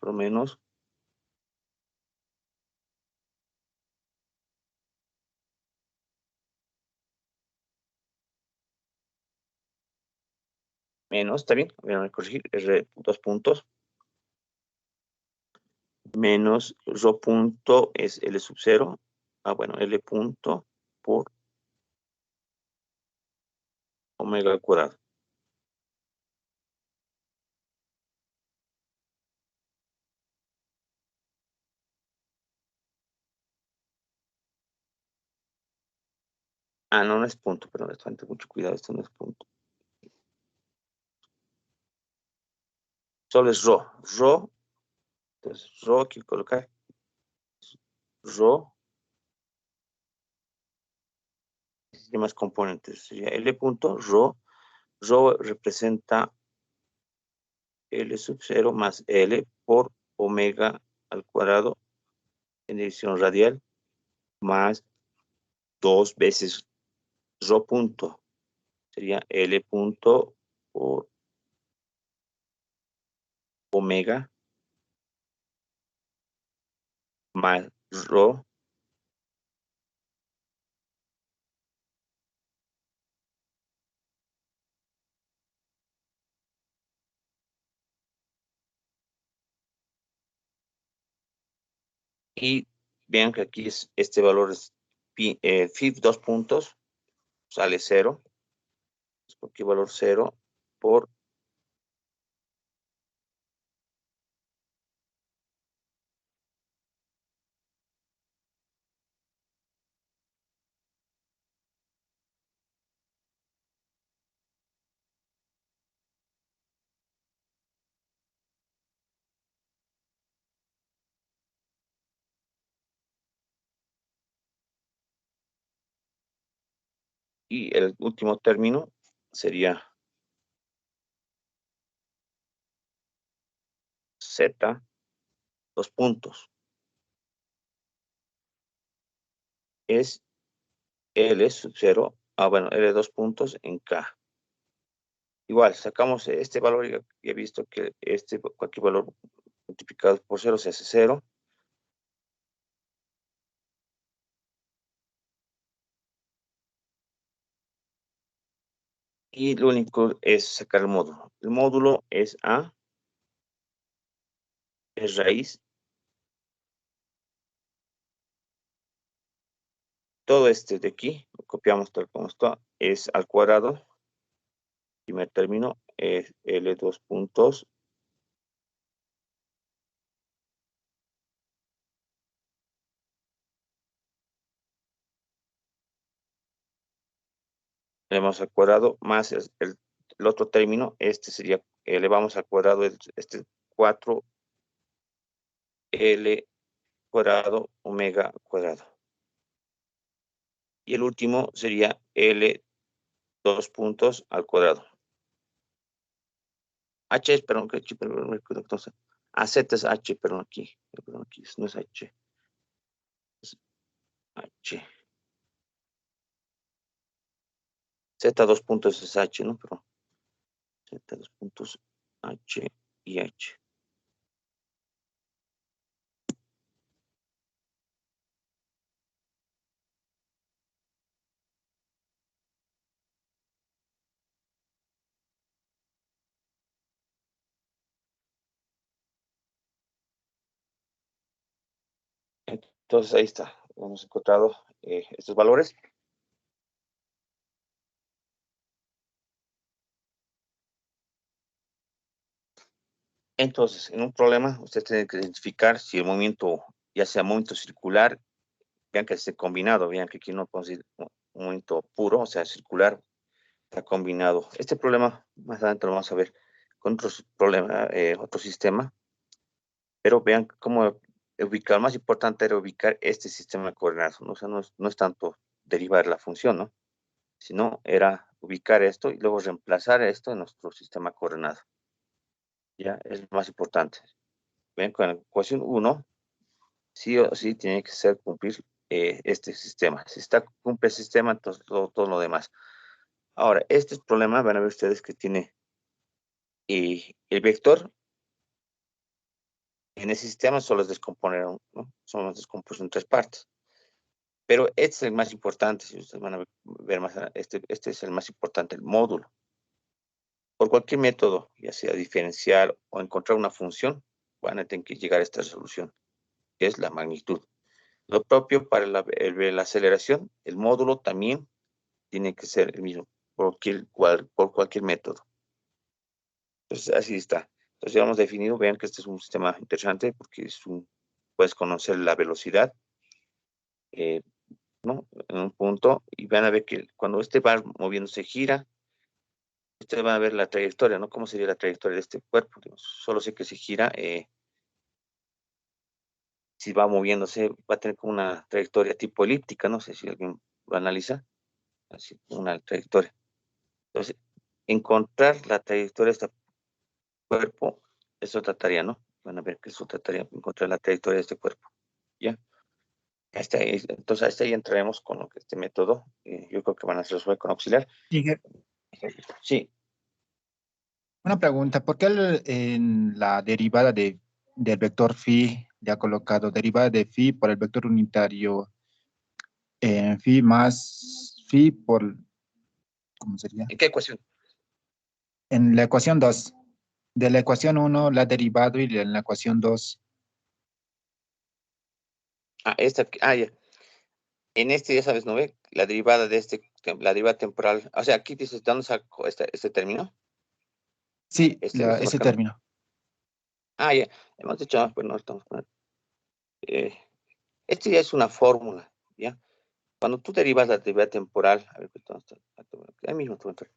A: menos, está bien, voy a corregir, R 2 puntos menos rho punto es L sub 0, bueno, L punto por omega al cuadrado. No es punto, perdón, esto mucho cuidado, esto no es punto. Solo es rho, entonces rho hay que colocar rho, y más componentes, sería L punto rho. Rho representa L sub 0 más L por omega al cuadrado en dirección radial más 2 veces rho punto. Sería L punto por omega más rho y vean que aquí es, este valor es phi 2 puntos, sale 0, porque valor 0 por y el último término sería Z, 2 puntos. Es L sub 0, bueno, L 2 puntos en K. Igual, sacamos este valor y he visto que cualquier valor multiplicado por 0 se hace 0. Y lo único es sacar el módulo. El módulo es A, es raíz. Todo este de aquí, lo copiamos tal como está, es al cuadrado. Primer término es L 2 puntos. Elevamos al cuadrado más el otro término, este sería, elevamos al cuadrado este 4L cuadrado omega cuadrado. Y el último sería L 2 puntos al cuadrado. H, perdón, entonces, Z es H, perdón, aquí no es H. Es H. Z 2 puntos es H, ¿no? Perdón. Z 2 puntos H y H. Entonces ahí está, hemos encontrado estos valores. Entonces, en un problema, usted tiene que identificar si el movimiento, ya sea movimiento circular, vean que esté combinado, vean que aquí no podemos decir un movimiento puro, o sea, circular, está combinado. Este problema, más adelante lo vamos a ver con otro problema, otro sistema, pero vean cómo ubicar, más importante era ubicar este sistema de coordenadas, ¿no? O sea, no es tanto derivar la función, ¿no? Sino era ubicar esto y luego reemplazar esto en nuestro sistema coordenado. Ya, es lo más importante. Ven, con la ecuación 1, sí o sí tiene que ser cumplir este sistema. Si cumple el sistema, entonces todo lo demás. Ahora, este problema, van a ver ustedes que tiene el vector en el sistema solo es descomponer, ¿no? Solo es descompuesto en 3 partes. Pero este es el más importante, si ustedes van a ver más, este es el más importante, el módulo. Por cualquier método, ya sea diferencial o encontrar una función, van a tener que llegar a esta resolución, que es la magnitud. Lo propio para la aceleración, el módulo también tiene que ser el mismo por cualquier método. Entonces, así está. Entonces, ya hemos definido, vean que este es un sistema interesante porque puedes conocer la velocidad, ¿no? En un punto, y van a ver que cuando este va moviéndose, gira, ustedes van a ver la trayectoria, ¿no? ¿Cómo sería la trayectoria de este cuerpo? Solo sé que se gira si va moviéndose, va a tener como una trayectoria tipo elíptica, no sé si alguien lo analiza, así, una trayectoria. Entonces, encontrar la trayectoria de este cuerpo, eso trataría, ¿no? Van a ver que eso trataría, encontrar la trayectoria de este cuerpo, ¿ya? Entonces, hasta ahí entraremos con lo que este método, yo creo que van a resolver con auxiliar. Sí,
D: Una pregunta, ¿por qué en la derivada del vector phi le ha colocado derivada de phi por el vector unitario phi más phi por, ¿cómo sería?
A: ¿en qué ecuación?
D: En la ecuación 2, de la ecuación 1 la ha derivado y en la ecuación 2.
A: Ya. En este, ya sabes, ¿no ve? La derivada de la derivada temporal, o sea, aquí dices, ¿dónde saco este término?
D: Sí,
A: Lo estoy
D: ese
A: marcando.
D: término.
A: Ya, hemos dicho, pues no estamos poniendo. Este ya es una fórmula, ¿ya? Cuando tú derivas la derivada temporal, a ver, ahí mismo te voy a entrar.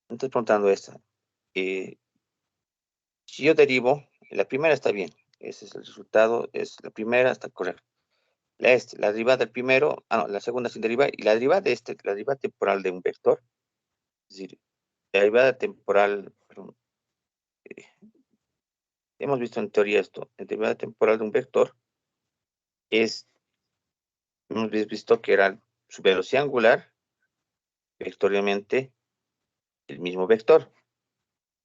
A: Me estoy preguntando esta. Si yo derivo, la primera está bien, ese es el resultado, la primera está correcta. La derivada del primero, no, la segunda sin deriva, y la derivada la derivada temporal de un vector, es decir, la derivada temporal, perdón, hemos visto en teoría esto, la derivada temporal de un vector hemos visto que era su velocidad angular, vectorialmente, el mismo vector.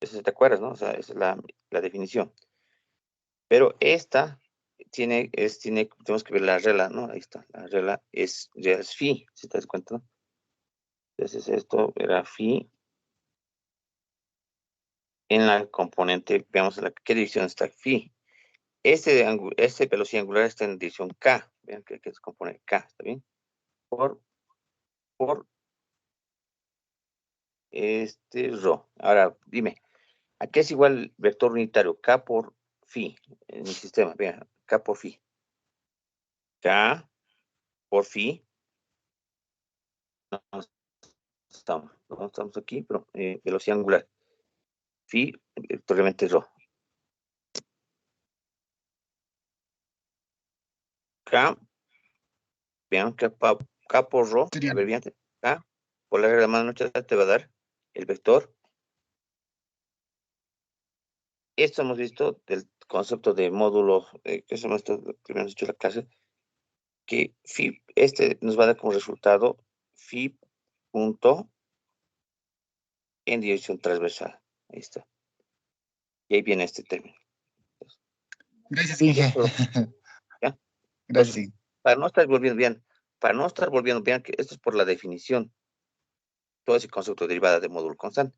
A: Eso te acuerdas, ¿no? O sea, esa es la definición. Pero esta tenemos que ver la regla, ¿no? Ahí está, la regla es phi, si te das cuenta, ¿no? Entonces esto era phi en la componente, veamos en qué dirección está phi. Este velocidad angular está en dirección k, vean que se compone k, ¿está bien? Por rho. Ahora, dime, ¿a qué es igual el vector unitario? K por phi en mi sistema, vean, k por phi. K por phi. No estamos aquí, pero velocidad angular. Phi, vectorialmente rho. K, vean, K por rho,
D: Sería
A: a ver, bien, K, por la regla de mano te va a dar el vector. Esto hemos visto del concepto de módulo, que se esto que hemos hecho en la clase, que phi, nos va a dar como resultado phi punto en dirección transversal. Ahí está. Y ahí viene este término.
D: Gracias,
A: Y
D: Inge.
A: esto, ¿ya?
D: Gracias,
A: Entonces,
D: Inge.
A: para no estar volviendo bien, que esto es por la definición, todo ese concepto de derivada de módulo constante.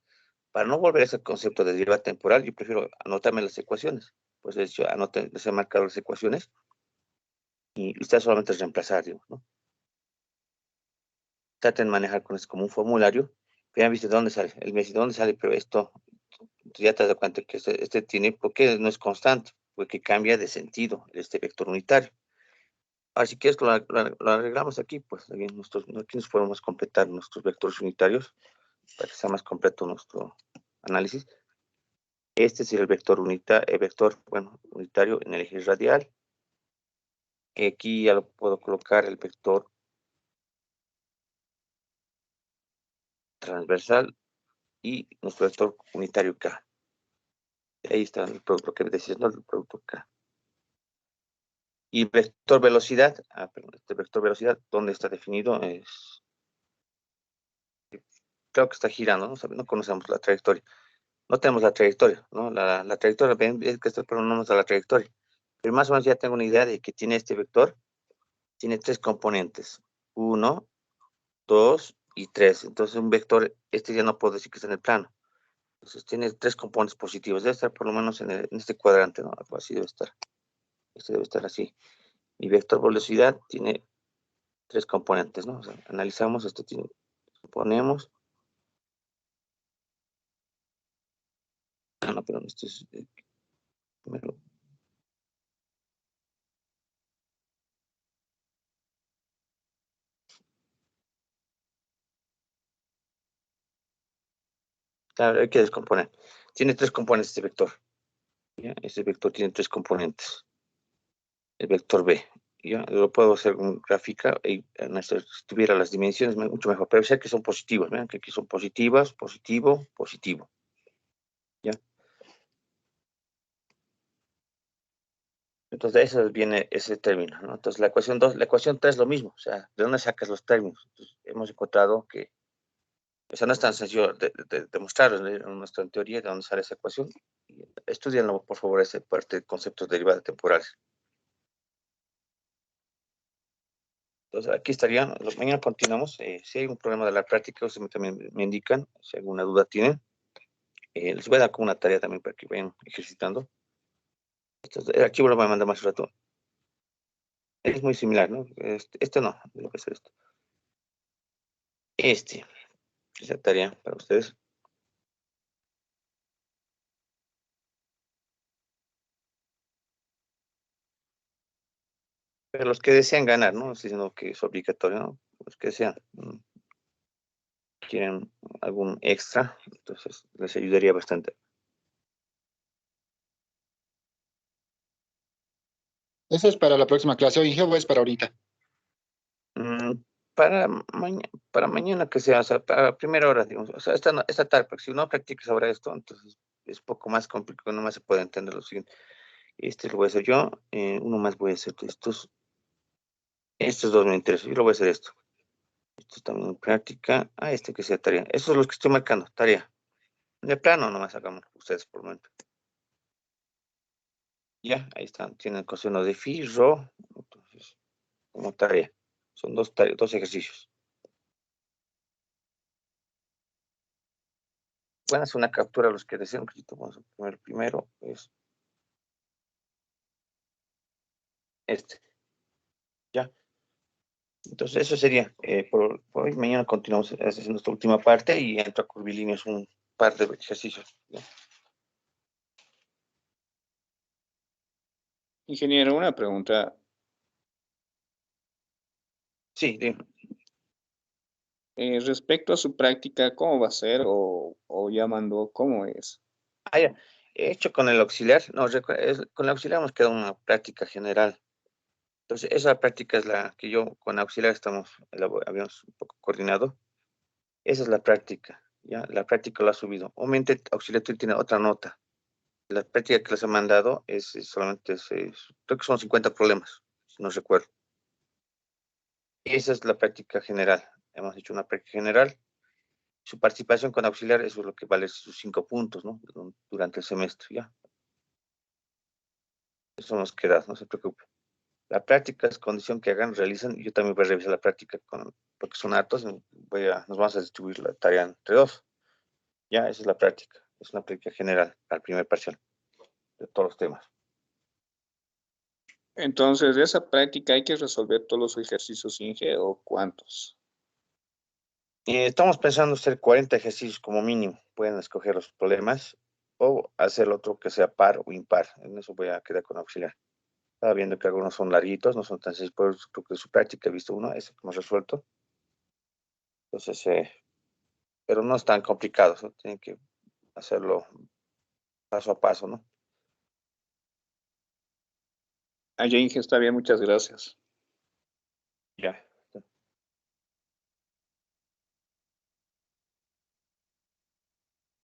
A: Para no volver a ese concepto de derivada temporal, yo prefiero anotarme las ecuaciones. Pues de hecho, les he marcado las ecuaciones y usted solamente es reemplazar, digo, ¿no? Traten de manejar con esto como un formulario. Vean, viste, ¿de dónde sale? Él me dice, ¿de dónde sale? Pero esto, ya te das cuenta que este tiene, ¿por qué no es constante? Porque cambia de sentido este vector unitario. Ahora, si quieres lo arreglamos aquí, pues aquí nos podemos completar nuestros vectores unitarios para que sea más completo nuestro análisis. Este es el vector unitario en el eje radial. Aquí ya lo puedo colocar el vector transversal y nuestro vector unitario K. Ahí está el producto que decías, ¿no? El producto K. Y vector velocidad, perdón, este vector velocidad, ¿dónde está definido? Creo que está girando, no conocemos la trayectoria. No tenemos la trayectoria, ¿no? La trayectoria, ven, es que pero no nos da la trayectoria. Pero más o menos ya tengo una idea de que tiene este vector, tiene tres componentes. 1, 2 y 3. Entonces un vector, ya no puedo decir que está en el plano. Entonces tiene tres componentes positivos. Debe estar por lo menos en este cuadrante, ¿no? Algo así debe estar. Este debe estar así. Mi vector velocidad tiene tres componentes, ¿no? O sea, analizamos, ponemos. No, pero esto es primero. Claro, hay que descomponer. Tiene tres componentes este vector. ¿Ya? Este vector tiene tres componentes. el vector B. Ya lo puedo hacer con gráfica y si tuviera las dimensiones mucho mejor, pero sé que son positivos, vean que aquí son positivas, positivo, positivo. ¿Ya? Entonces de eso viene ese término, ¿no? Entonces la ecuación 2, la ecuación 3 es lo mismo, o sea, ¿de dónde sacas los términos? Entonces, hemos encontrado que, o sea, no es tan sencillo de demostrar en nuestra teoría de dónde sale esa ecuación. Estudianlo, por favor, esa parte de conceptos derivados temporales. Entonces, aquí estarían, mañana continuamos. Si hay un problema de la práctica, ustedes también me indican, si alguna duda tienen. Les voy a dar como una tarea también para que vayan ejercitando. Entonces, el archivo lo voy a mandar más rato. Es muy similar, ¿no? Este no, debe ser esto. Esa tarea para ustedes. Pero los que desean ganar, ¿no? Sino que es obligatorio, ¿no? Los que desean, quieren algún extra, entonces les ayudaría bastante.
D: Eso es para la próxima clase. Oye, ¿o es para ahorita?
A: Para mañana que sea, o sea, para primera hora, digamos, o sea, esta tarde, porque si no practicas ahora esto, entonces es un poco más complicado, no más se puede entender lo siguiente. Este lo voy a hacer yo, uno más voy a hacer estos dos me interesan, yo lo voy a hacer esto. Esto también en práctica, este que sea tarea. Estos son los que estoy marcando, tarea. De plano nomás hagamos ustedes por el momento. Ya, ahí están, tienen coseno de phi, rho, entonces, como tarea. Son dos ejercicios. Pueden hacer una captura los que deseen, que vamos a poner primero, es ya. Entonces eso sería, por hoy, mañana continuamos haciendo nuestra última parte y entra a curvilíneos un par de ejercicios. ¿Ya?
C: Ingeniero, una pregunta.
A: Sí, dime.
C: Respecto a su práctica, ¿cómo va a ser? O ya mandó, ¿cómo es?
A: Ya. He hecho con el auxiliar, no, con el auxiliar hemos quedado una práctica general. Entonces, esa práctica es la que yo con auxiliar habíamos un poco coordinado. Esa es la práctica, ¿ya? La práctica lo ha subido. Obviamente, auxiliar tiene otra nota. La práctica que les he mandado solamente creo que son 50 problemas, si no recuerdo. Esa es la práctica general. Hemos hecho una práctica general. Su participación con auxiliar, eso es lo que vale sus 5 puntos, ¿no? Durante el semestre, ¿ya? Eso nos queda, no se preocupe. La práctica es condición que realicen. Yo también voy a revisar la práctica porque son hartos. Nos vamos a distribuir la tarea entre dos. Ya, esa es la práctica. Es una práctica general al primer parcial de todos los temas.
C: Entonces, de esa práctica hay que resolver todos los ejercicios INGE o cuántos.
A: Estamos pensando hacer 40 ejercicios como mínimo. Pueden escoger los problemas o hacer otro que sea par o impar. En eso voy a quedar con auxiliar. Estaba viendo que algunos son larguitos, no son tan sencillos, porque su práctica he visto uno, ese que hemos resuelto. Entonces, pero no es tan complicado, ¿no? Tienen que hacerlo paso a paso, ¿no?
C: Allá INGE está bien, muchas gracias.
A: Ya.